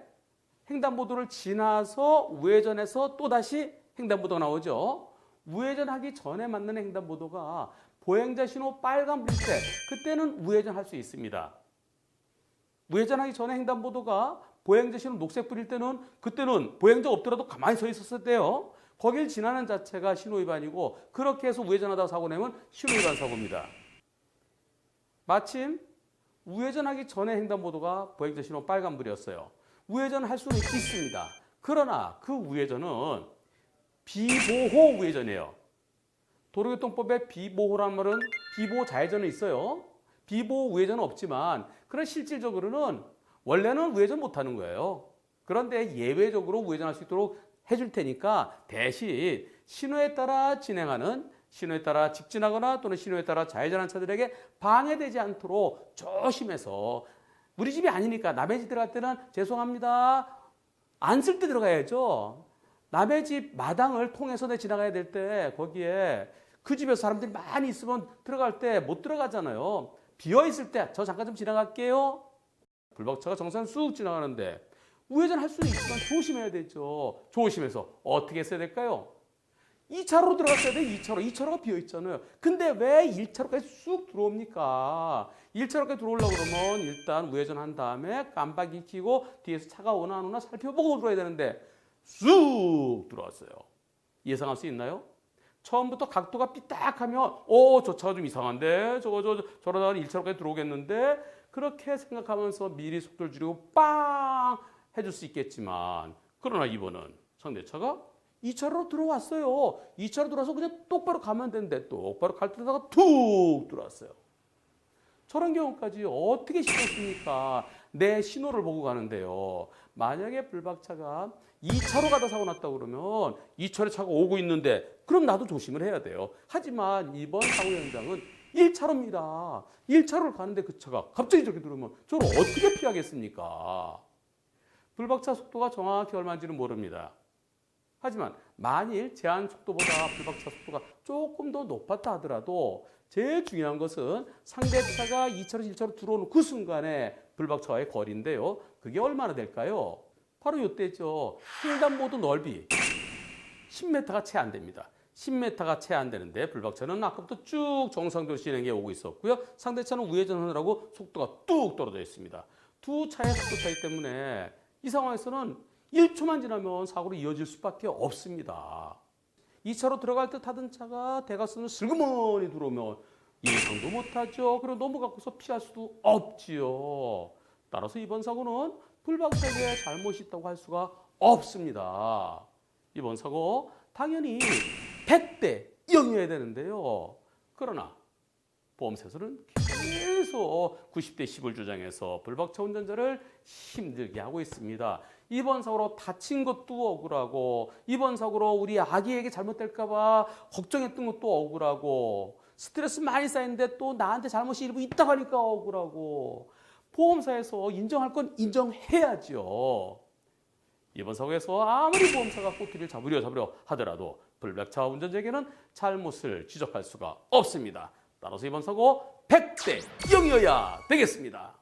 횡단보도를 지나서 우회전해서 또다시 횡단보도가 나오죠. 우회전하기 전에 맞는 횡단보도가 보행자 신호 빨간불일 때 그때는 우회전할 수 있습니다. 우회전하기 전에 횡단보도가 보행자 신호 녹색불일 때는 그때는 보행자 없더라도 가만히 서 있었을 때요. 거길 지나는 자체가 신호위반이고 그렇게 해서 우회전하다가 사고 내면 신호위반 사고입니다. 마침 우회전하기 전에 횡단보도가 보행자 신호 빨간불이었어요. 우회전할 수는 있습니다. 그러나 그 우회전은 비보호 우회전이에요. 도로교통법에 비보호라는 말은 비보호 좌회전은 있어요. 비보호 우회전은 없지만 그런 실질적으로는 원래는 우회전 못하는 거예요. 그런데 예외적으로 우회전할 수 있도록 해줄 테니까 대신 신호에 따라 진행하는 신호에 따라 직진하거나 또는 신호에 따라 좌회전하는 차들에게 방해되지 않도록 조심해서 우리 집이 아니니까 남의 집 들어갈 때는 죄송합니다. 안 쓸 때 들어가야죠. 남의 집 마당을 통해서 내 지나가야 될 때 거기에 그 집에서 사람들이 많이 있으면 들어갈 때 못 들어가잖아요. 비어 있을 때 저 잠깐 좀 지나갈게요. 불박차가 정상 쑥 지나가는데 우회전 할 수는 있지만 조심해야 되죠. 조심해서 어떻게 했어야 될까요? 2차로로 들어갔어야 돼. 2차로가 비어 있잖아요. 근데 왜 1차로까지 쑥 들어옵니까? 1차로까지 들어오려고 그러면 일단 우회전한 다음에 깜빡이 켜고 뒤에서 차가 오나 안 오나 살펴보고 들어야 되는데 쑥 들어왔어요. 예상할 수 있나요? 처음부터 각도가 삐딱하면 저 차가 좀 이상한데 저러다가 1차로까지 들어오겠는데 그렇게 생각하면서 미리 속도를 줄이고 빵 해줄 수 있겠지만 그러나 이번은 상대차가 2차로로 들어왔어요. 2차로 들어와서 그냥 똑바로 가면 되는데 똑바로 갈 때다가 툭 들어왔어요. 저런 경우까지 어떻게 신었습니까? 내 신호를 보고 가는데요. 만약에 불박차가 2차로 가다 사고 났다고 그러면 2차로에 차가 오고 있는데 그럼 나도 조심을 해야 돼요. 하지만 이번 사고 현장은 1차로입니다. 1차로를 가는데 그 차가 갑자기 저렇게 들어오면 저를 어떻게 피하겠습니까? 불박차 속도가 정확히 얼마인지는 모릅니다. 하지만 만일 제한 속도보다 불박차 속도가 조금 더 높았다 하더라도 제일 중요한 것은 상대차가 2차로, 1차로 들어오는 그 순간에 불박차와의 거리인데요. 그게 얼마나 될까요? 바로 이때죠. 횡단보도 넓이 10m가 채 안 됩니다. 10m가 채 안 되는데 불박차는 아까부터 쭉 정상적으로 진행해 오고 있었고요. 상대차는 우회전하느라고 속도가 뚝 떨어져 있습니다. 두 차의 속도 차이 때문에 이 상황에서는 1초만 지나면 사고로 이어질 수밖에 없습니다. 2차로 들어갈 듯 하던 차가 대각선을 슬그머니 들어오면 예상도 못하죠. 그리고 넘어가고서 피할 수도 없지요. 따라서 이번 사고는 불박차의 잘못이 있다고 할 수가 없습니다. 이번 사고 당연히 100대 0이어야 되는데요. 그러나 보험사에서는 계속 90대 10을 주장해서 불박차 운전자를 힘들게 하고 있습니다. 이번 사고로 다친 것도 억울하고 이번 사고로 우리 아기에게 잘못될까 봐 걱정했던 것도 억울하고 스트레스 많이 쌓이는데 또 나한테 잘못이 일부 있다고 하니까 억울하고 보험사에서 인정할 건 인정해야죠. 이번 사고에서 아무리 보험사가 꼬투리를 잡으려 하더라도 불박차 운전자에게는 잘못을 지적할 수가 없습니다. 따라서 이번 사고 100대 0이어야 되겠습니다.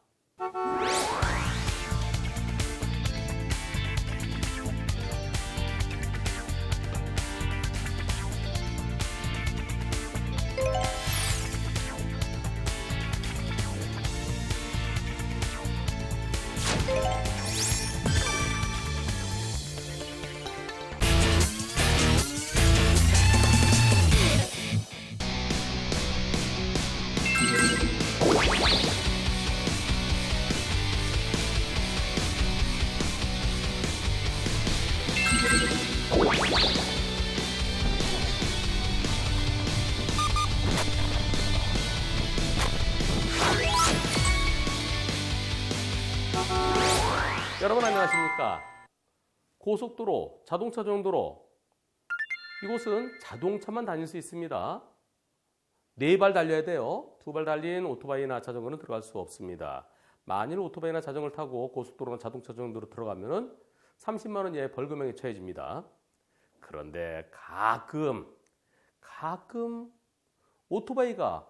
여러분 안녕하십니까? 고속도로, 자동차 정도로 이곳은 자동차만 다닐 수 있습니다. 4발 달려야 돼요. 2발 달린 오토바이나 자전거는 들어갈 수 없습니다. 만일 오토바이나 자전거를 타고 고속도로나 자동차 정도로 들어가면 30만 원 이하의 벌금형에 처해집니다. 그런데 가끔 오토바이가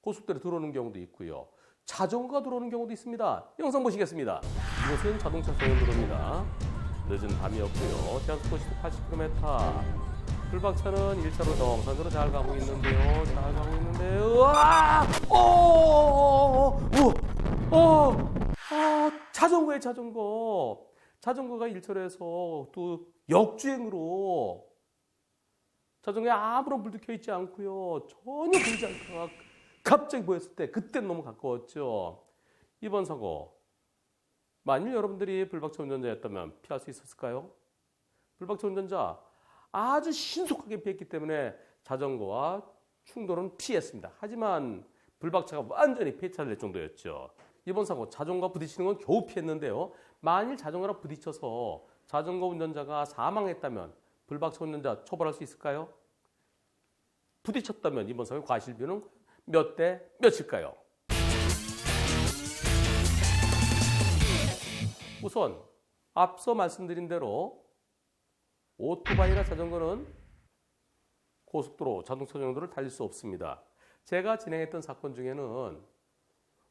고속도로에 들어오는 경우도 있고요. 자전거가 들어오는 경우도 있습니다. 영상 보시겠습니다. 이곳은 자동차 전용도로입니다. 늦은 밤이었고요. 제한속도 시속 80km. 불박차는 1차로 정상적으로 잘 가고 있는데요. 우와! 자전거에 자전거. 자전거가 1차로에서 또 역주행으로 자전거에 아무런 불도 켜 있지 않고요. 전혀 보이지 않다가 갑자기 보였을 때 그때는 너무 가까웠죠. 이번 사고 만일 여러분들이 불박차 운전자였다면 피할 수 있었을까요? 불박차 운전자 아주 신속하게 피했기 때문에 자전거와 충돌은 피했습니다. 하지만 불박차가 완전히 폐차될 정도였죠. 이번 사고 자전거와 부딪히는 건 겨우 피했는데요. 만일 자전거랑 부딪혀서 자전거 운전자가 사망했다면 불박차 운전자 처벌할 수 있을까요? 부딪혔다면 이번 사고의 과실비는 몇 대 몇일까요? 우선 앞서 말씀드린 대로 오토바이나 자전거는 고속도로, 자동차 정도를 달릴 수 없습니다. 제가 진행했던 사건 중에는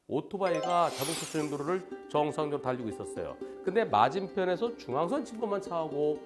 오토바이가 자동차 주행도로를 정상적으로 달리고 있었어요. 근데 맞은편에서 중앙선 침범한 차하고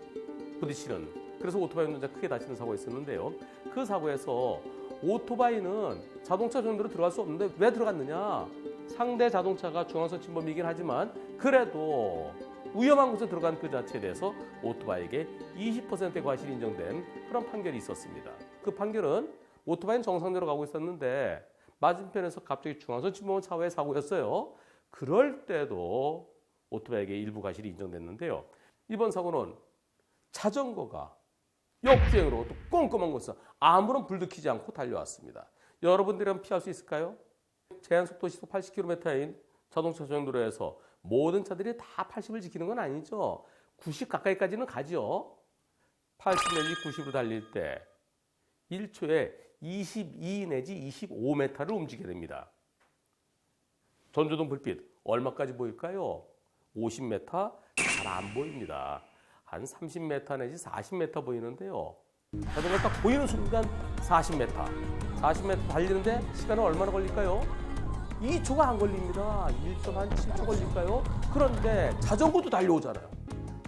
부딪히는, 그래서 오토바이 운전자 크게 다치는 사고가 있었는데요. 그 사고에서 오토바이는 자동차 주행도로 들어갈 수 없는데 왜 들어갔느냐? 상대 자동차가 중앙선 침범이긴 하지만 그래도 위험한 곳에 들어간 그 자체에 대해서 오토바이에게 20%의 과실이 인정된 그런 판결이 있었습니다. 그 판결은 오토바이는 정상대로 가고 있었는데 맞은편에서 갑자기 중앙선 침범한 차와의 사고였어요. 그럴 때도 오토바이에게 일부 과실이 인정됐는데요. 이번 사고는 자전거가 역주행으로 또 꼼꼼한 곳에서 아무런 불도 켜지 않고 달려왔습니다. 여러분들은 피할 수 있을까요? 제한속도 시속 80km인 자동차 주행도로에서 모든 차들이 다 80을 지키는 건 아니죠. 90 가까이까지는 가죠. 80 내지 90으로 달릴 때 1초에 22 내지 25m를 움직여야 됩니다. 전조등 불빛 얼마까지 보일까요? 50m 잘 안 보입니다. 한 30m 내지 40m 보이는데요. 자전거 딱 보이는 순간 40m. 40m 달리는데 시간은 얼마나 걸릴까요? 2초가 안 걸립니다. 1.7초 걸릴까요? 그런데 자전거도 달려오잖아요.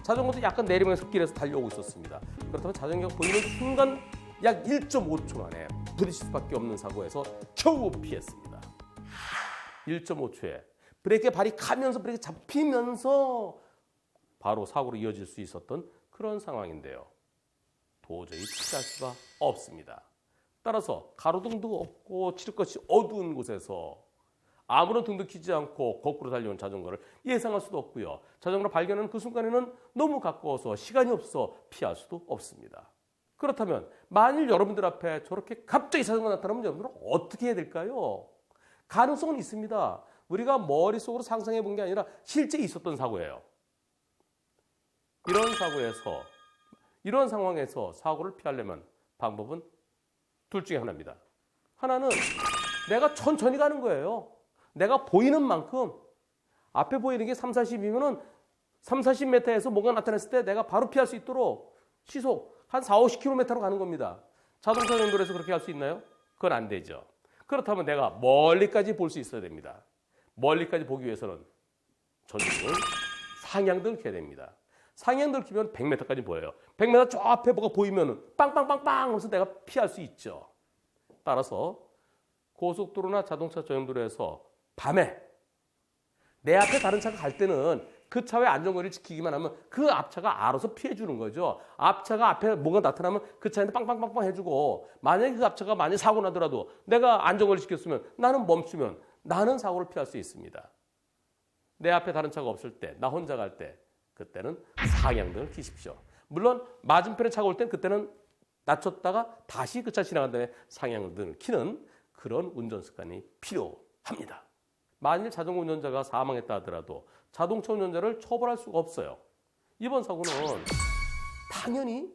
자전거도 약간 내리면서 길에서 달려오고 있었습니다. 그렇다면 자전거가 보이는 순간 약 1.5초 만에 부딪힐 수밖에 없는 사고에서 겨우 피했습니다. 1.5초에 브레이크에 발이 가면서 브레이크 잡히면서 바로 사고로 이어질 수 있었던 그런 상황인데요. 도저히 피할 수가 없습니다. 따라서 가로등도 없고 칠 것이 어두운 곳에서 아무런 등도 켜지 않고 거꾸로 달려온 자전거를 예상할 수도 없고요. 자전거를 발견하는 그 순간에는 너무 가까워서 시간이 없어 피할 수도 없습니다. 그렇다면 만일 여러분들 앞에 저렇게 갑자기 자전거가 나타나면 여러분들은 어떻게 해야 될까요? 가능성은 있습니다. 우리가 머릿속으로 상상해 본 게 아니라 실제 있었던 사고예요. 이런 상황에서 사고를 피하려면 방법은 둘 중에 하나입니다. 하나는 내가 천천히 가는 거예요. 내가 보이는 만큼 앞에 보이는 게 3, 40이면은 3, 40m에서 뭔가 나타났을 때 내가 바로 피할 수 있도록 시속 한 4, 50km로 가는 겁니다. 자동차 정도에서 그렇게 할 수 있나요? 그건 안 되죠. 그렇다면 내가 멀리까지 볼 수 있어야 됩니다. 멀리까지 보기 위해서는 전등을 상향등을 켜야 됩니다. 상향등을 켜면 100m까지 보여요. 100m 저 앞에 뭐가 보이면 빵빵빵빵 하면서 내가 피할 수 있죠. 따라서 고속도로나 자동차 전용도로에서 밤에 내 앞에 다른 차가 갈 때는 그 차의 안전거리를 지키기만 하면 그 앞차가 알아서 피해주는 거죠. 앞차가 앞에 뭔가 나타나면 그 차한테 빵빵빵빵 해주고, 만약에 그 앞차가 만약에 사고 나더라도 내가 안전거리를 지켰으면 나는 멈추면 나는 사고를 피할 수 있습니다. 내 앞에 다른 차가 없을 때, 나 혼자 갈 때, 그때는 상향등을 켜십시오. 물론 맞은편에 차가 올 때는 그때는 낮췄다가 다시 그 차 지나간 다음에 상향등을 켜는 그런 운전 습관이 필요합니다. 만일 자전거 운전자가 사망했다 하더라도 자동차 운전자를 처벌할 수가 없어요. 이번 사고는 당연히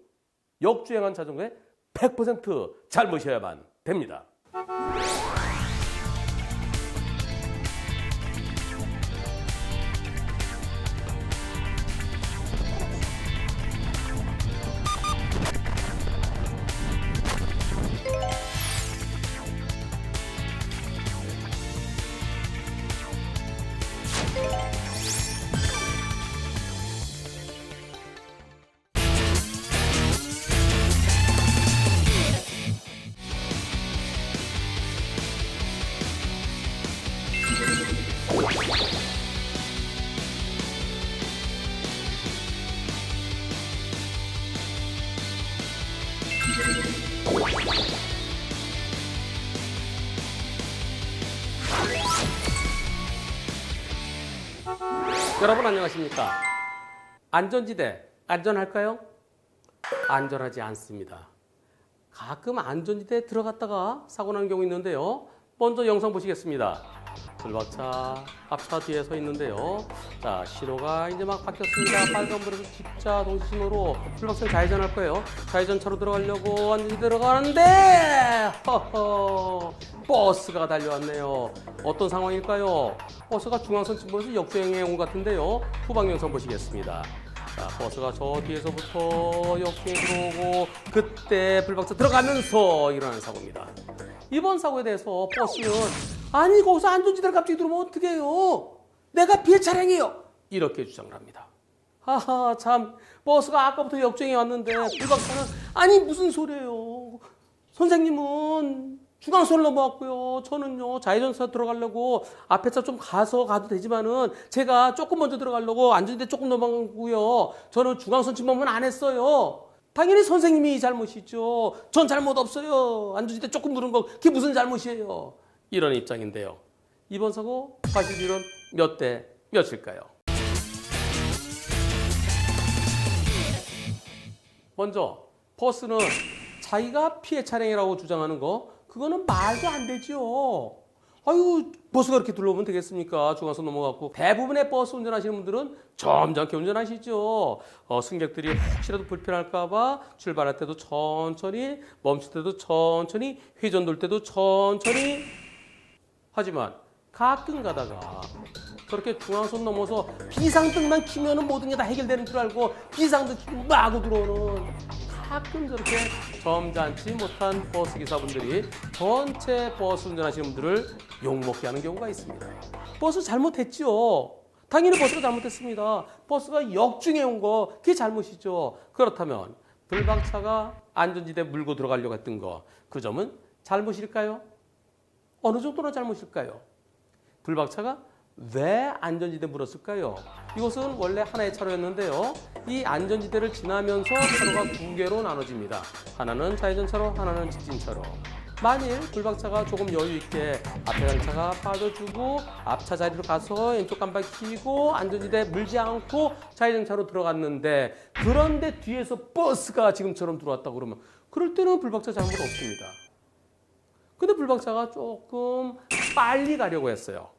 역주행한 자전거의 100% 잘못이어야만 됩니다. 여러분 안녕하십니까? 안전지대 안전할까요? 안전하지 않습니다. 가끔 안전지대에 들어갔다가 사고 나는 경우 있는데요. 먼저 영상 보시겠습니다. 불박차 앞차 뒤에 서 있는데요. 자, 신호가 이제 막 바뀌었습니다. 빨간불에서 집자 동시 신호로 불박차를 좌회전할 거예요. 좌회전차로 들어가려고 안전지대 들어가는데 허허, 버스가 달려왔네요. 어떤 상황일까요? 버스가 중앙선 침범해서 역주행해 온 것 같은데요. 후방 영상 보시겠습니다. 자, 버스가 저 뒤에서부터 역주행 들어오고 그때 불박차 들어가면서 일어나는 사고입니다. 이번 사고에 대해서 버스는 아니 거기서 안전지대를 갑자기 들어오면 어떡해요? 내가 피해 차량이에요. 이렇게 주장을 합니다. 하하 참 버스가 아까부터 역주행해 왔는데 불박차는 아니 무슨 소리예요. 선생님은 중앙선을 넘어왔고요. 저는요 좌회전차 들어가려고 앞에 차 좀 가도 되지만은 제가 조금 먼저 들어가려고 안전지대 조금 넘어가고요. 저는 중앙선 침범은 안 했어요. 당연히 선생님이 잘못이죠. 전 잘못 없어요. 안전지대 조금 누른 거 그게 무슨 잘못이에요. 이런 입장인데요. 이번 사고 과실비율은 몇 대 몇일까요? 먼저 버스는 자기가 피해 차량이라고 주장하는 거 그거는 말도 안 되죠. 아유 버스가 이렇게 들어오면 되겠습니까? 중앙선 넘어갔고 대부분의 버스 운전하시는 분들은 점잖게 운전하시죠. 승객들이 혹시라도 불편할까 봐 출발할 때도 천천히 멈출 때도 천천히 회전 돌 때도 천천히 하지만 가끔 가다가 저렇게 중앙선 넘어서 비상등만 켜면 모든 게 다 해결되는 줄 알고 비상등 켜고 마구 들어오는 가끔 저렇게 점잖지 못한 버스 기사분들이 전체 버스 운전하시는 분들을 욕먹게 하는 경우가 있습니다. 버스 잘못했죠. 당연히 버스가 잘못했습니다. 버스가 역중에 온 거 그게 잘못이죠. 그렇다면 불박차가 안전지대 물고 들어가려고 했던 거 그 점은 잘못일까요? 어느 정도나 잘못일까요? 불박차가 왜 안전지대 물었을까요? 이것은 원래 하나의 차로였는데요. 이 안전지대를 지나면서 차로가 두 개로 나눠집니다. 하나는 좌회전차로, 하나는 직진차로. 만일 불박차가 조금 여유 있게 앞에 가는 차가 빠져주고 앞차 자리로 가서 왼쪽 깜빡이 켜고 안전지대 물지 않고 좌회전차로 들어갔는데 그런데 뒤에서 버스가 지금처럼 들어왔다고 그러면 그럴 때는 불박차 잘못 없습니다. 근데 불박차가 조금 빨리 가려고 했어요.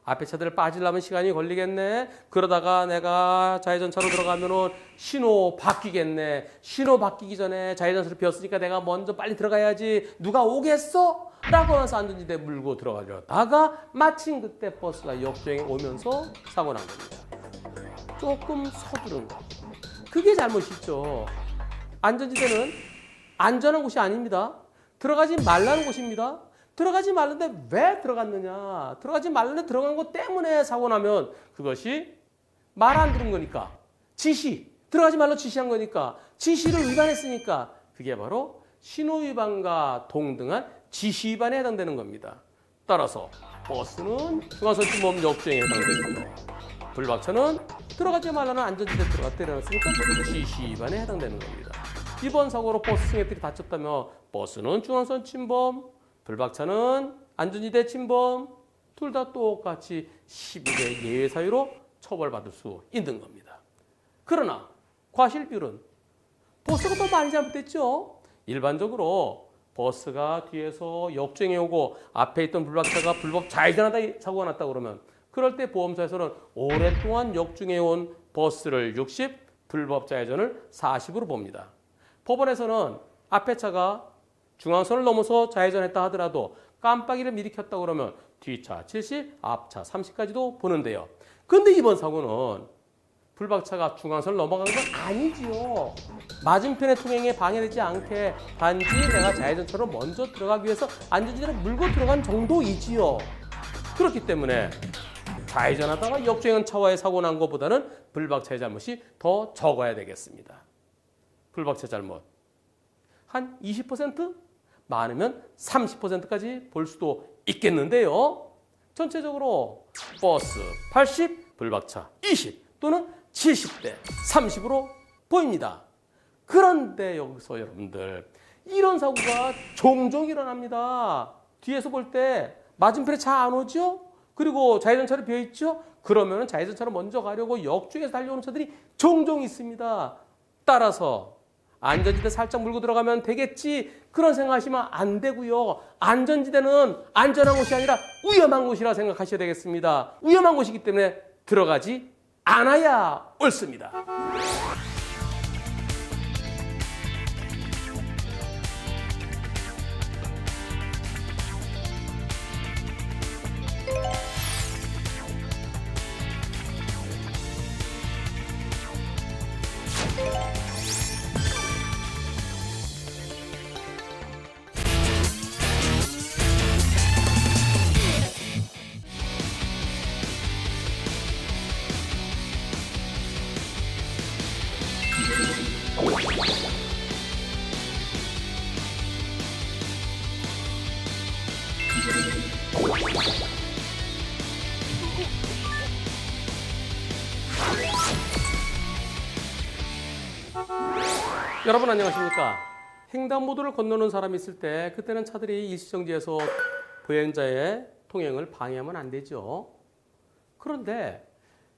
앞에 차들 빠지려면 시간이 걸리겠네. 그러다가 내가 좌회전차로 들어가면은 신호 바뀌겠네. 신호 바뀌기 전에 좌회전차로 비었으니까 내가 먼저 빨리 들어가야지. 누가 오겠어? 라고 해서 안전지대 물고 들어가려다가 마침 그때 버스가 역주행에 오면서 사고 난 겁니다. 조금 서두른 거. 그게 잘못이죠. 안전지대는 안전한 곳이 아닙니다. 들어가지 말라는 곳입니다. 들어가지 말는데 왜 들어갔느냐? 들어가지 말는데 들어간 것 때문에 사고 나면 그것이 말 안 들은 거니까. 지시. 들어가지 말로 지시한 거니까. 지시를 위반했으니까. 그게 바로 신호 위반과 동등한 지시 위반에 해당되는 겁니다. 따라서 버스는 중앙선 침범 역주행에 해당되고요. 불박차는 들어가지 말라는 안전지대 들어갔다 일어났으니까 지시 위반에 해당되는 겁니다. 이번 사고로 버스 승객들이 다쳤다며 버스는 중앙선 침범, 불박차는 안전지대 침범, 둘 다 똑같이 12대 예외 사유로 처벌받을 수 있는 겁니다. 그러나 과실비율은 버스가 더 많이 잘못됐죠. 일반적으로 버스가 뒤에서 역주행해 오고 앞에 있던 불박차가 불법 좌회전하다 사고가 났다 그러면 그럴 때 보험사에서는 오랫동안 역주행해 온 버스를 60, 불법 좌회전을 40으로 봅니다. 법원에서는 앞에 차가 중앙선을 넘어서 좌회전했다 하더라도 깜빡이를 미리 켰다 그러면 뒤차 70, 앞차 30까지도 보는데요. 근데 이번 사고는 불박차가 중앙선을 넘어간 건 아니지요. 맞은편의 통행에 방해되지 않게 단지 내가 좌회전차로 먼저 들어가기 위해서 안전지대를 물고 들어간 정도이지요. 그렇기 때문에 좌회전하다가 역주행한 차와의 사고 난 것보다는 불박차의 잘못이 더 적어야 되겠습니다. 불박차 잘못 한 20%? 많으면 30%까지 볼 수도 있겠는데요. 전체적으로 버스 80, 불박차 20 또는 70대 30으로 보입니다. 그런데 여기서 여러분들 이런 사고가 종종 일어납니다. 뒤에서 볼 때 맞은편에 차 안 오죠? 그리고 좌회전차로 비어있죠? 그러면 좌회전차로 먼저 가려고 역주행해서 달려오는 차들이 종종 있습니다. 따라서 안전지대 살짝 물고 들어가면 되겠지. 그런 생각하시면 안 되고요. 안전지대는 안전한 곳이 아니라 위험한 곳이라 생각하셔야 되겠습니다. 위험한 곳이기 때문에 들어가지 않아야 옳습니다. 여러분 안녕하십니까? 횡단보도를 건너는 사람이 있을 때 그때는 차들이 일시정지해서 보행자의 통행을 방해하면 안 되죠. 그런데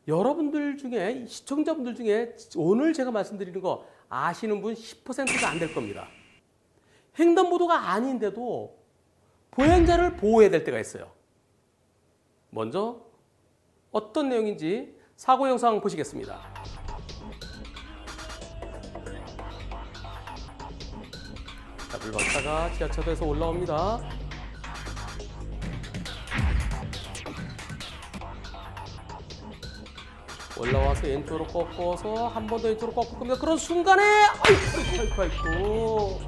여러분들 중에 시청자분들 중에 오늘 제가 말씀드리는 거 아시는 분 10%가 안 될 겁니다. 횡단보도가 아닌데도 보행자를 보호해야 될 때가 있어요. 먼저 어떤 내용인지 사고 영상 보시겠습니다. 자, 물박차가 지하철에서 올라옵니다. 올라와서 왼쪽으로 꺾어서 한 번 더 왼쪽으로 꺾을 겁니다. 그런 순간에 아이고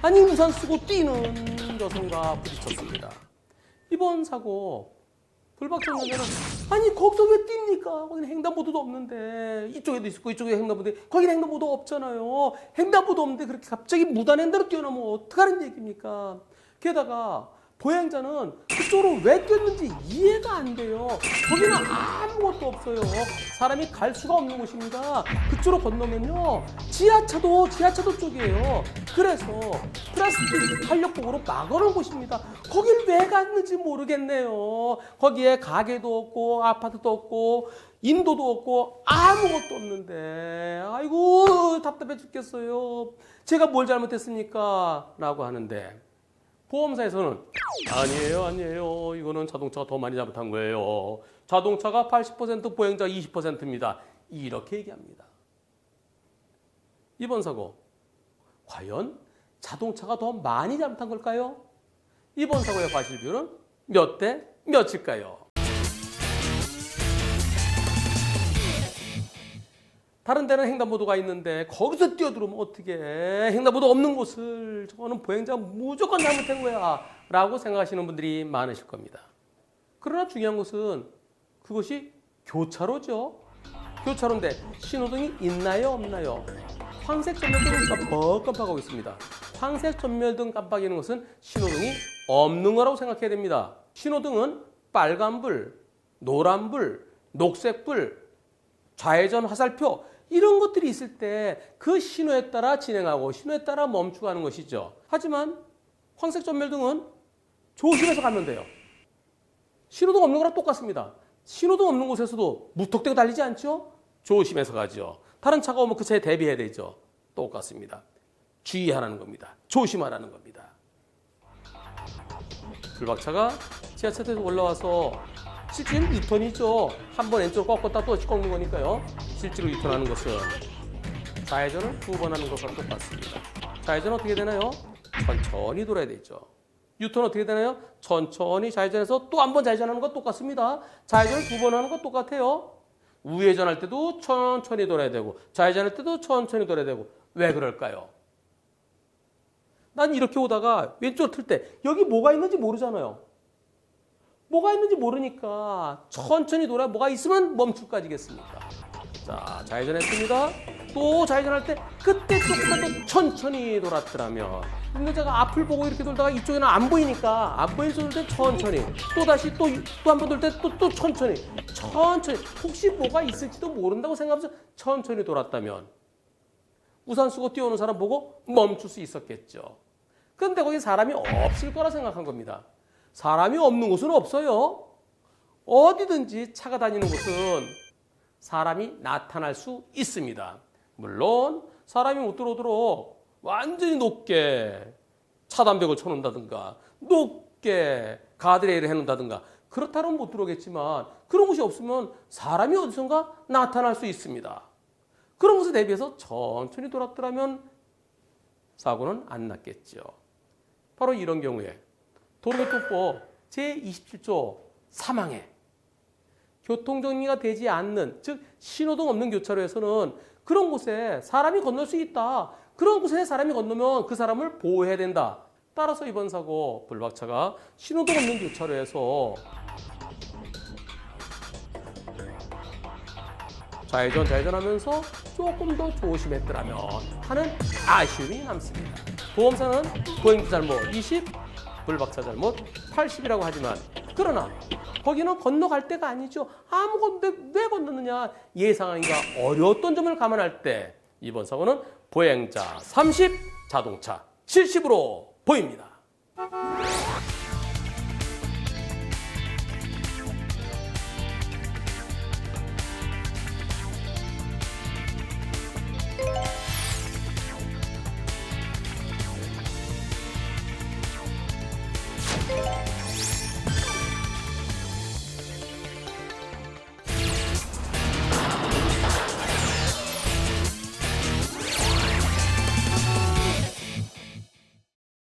아니 우산 쓰고 뛰는 여성과 부딪혔습니다. 이번 사고 불박차 운전자는 아니 거기서 왜 뜁니까? 거기는 횡단보도도 없는데 이쪽에도 있고 이쪽에 횡단보도 거기는 횡단보도 없잖아요. 횡단보도 없는데 그렇게 갑자기 무단횡 대로 뛰어나면 어떡하는 얘기입니까? 게다가 보행자는 그쪽으로 왜 뛰었는지 이해가 안 돼요. 거기는 아무것도 없어요. 사람이 갈 수가 없는 곳입니다. 그쪽으로 건너면요 지하차도 쪽이에요. 그래서 플라스틱 탄력복으로 막아놓은 곳입니다. 거길 왜 갔는지 모르겠네요. 거기에 가게도 없고 아파트도 없고 인도도 없고 아무것도 없는데 아이고 답답해 죽겠어요. 제가 뭘 잘못했습니까? 라고 하는데 보험사에서는 아니에요. 이거는 자동차가 더 많이 잘못한 거예요. 자동차가 80% 보행자 20%입니다. 이렇게 얘기합니다. 이번 사고 과연 자동차가 더 많이 잘못한 걸까요? 이번 사고의 과실 비율은 몇 대 몇일까요? 다른 데는 횡단보도가 있는데 거기서 뛰어들어오면 어떻게 횡단보도 없는 곳을 저거는 보행자가 무조건 잘못한 거야 라고 생각하시는 분들이 많으실 겁니다. 그러나 중요한 것은 그것이 교차로죠. 교차로인데 신호등이 있나요 없나요? 황색 전멸등은 깜빡깜빡하고 있습니다. 황색 전멸등 깜빡이는 것은 신호등이 없는 거라고 생각해야 됩니다. 신호등은 빨간불, 노란불, 녹색불, 좌회전 화살표 이런 것들이 있을 때 그 신호에 따라 진행하고 신호에 따라 멈추고 하는 것이죠. 하지만 황색 전멸등은 조심해서 가면 돼요. 신호등 없는 거랑 똑같습니다. 신호등 없는 곳에서도 무턱대고 달리지 않죠? 조심해서 가죠. 다른 차가 오면 그 차에 대비해야 되죠. 똑같습니다. 주의하라는 겁니다. 조심하라는 겁니다. 불박차가 지하철에서 올라와서 실제로 유턴이죠. 한 번 왼쪽으로 꺾었다 또 꺾는 거니까요. 실제로 유턴하는 것은 좌회전을 2번 하는 것과 똑같습니다. 좌회전은 어떻게 되나요? 천천히 돌아야 되죠. 유턴 어떻게 되나요? 천천히 좌회전해서 또 한 번 좌회전하는 것 똑같습니다. 좌회전을 2번 하는 것 똑같아요. 우회전할 때도 천천히 돌아야 되고 좌회전할 때도 천천히 돌아야 되고 왜 그럴까요? 난 이렇게 오다가 왼쪽으로 틀 때 여기 뭐가 있는지 모르잖아요. 뭐가 있는지 모르니까 천천히 돌아 뭐가 있으면 멈출까지겠습니까? 자, 좌회전했습니다. 또 좌회전할 때 그때 조금만 더 천천히 돌았더라면 운전자가 앞을 보고 이렇게 돌다가 이쪽에는 안 보이니까 안 보일 때 천천히 또 다시 또 한 번 돌 때 또 천천히 혹시 뭐가 있을지도 모른다고 생각하면서 천천히 돌았다면 우산 쓰고 뛰어오는 사람 보고 멈출 수 있었겠죠. 그런데 거기 사람이 없을 거라 생각한 겁니다. 사람이 없는 곳은 없어요. 어디든지 차가 다니는 곳은 사람이 나타날 수 있습니다. 물론 사람이 못 들어오도록 완전히 높게 차단벽을 쳐놓는다든가 높게 가드레일을 해놓는다든가 그렇다면 못 들어오겠지만 그런 곳이 없으면 사람이 어디선가 나타날 수 있습니다. 그런 것에 대비해서 천천히 돌았더라면 사고는 안 났겠죠. 바로 이런 경우에 도로교통법 제27조 3항에 교통정리가 되지 않는, 즉 신호등 없는 교차로에서는 그런 곳에 사람이 건널 수 있다. 그런 곳에 사람이 건너면 그 사람을 보호해야 된다. 따라서 이번 사고 불박차가 신호등 없는 교차로에서 좌회전 좌회전하면서 조금 더 조심했더라면 하는 아쉬움이 남습니다. 보험사는 보행자 잘못 20, 불박차 잘못 80이라고 하지만 그러나 거기는 건너갈 때가 아니죠. 아무것도 왜 건너느냐. 예상하기가 어려웠던 점을 감안할 때 이번 사고는 보행자 30, 자동차 70으로 보입니다.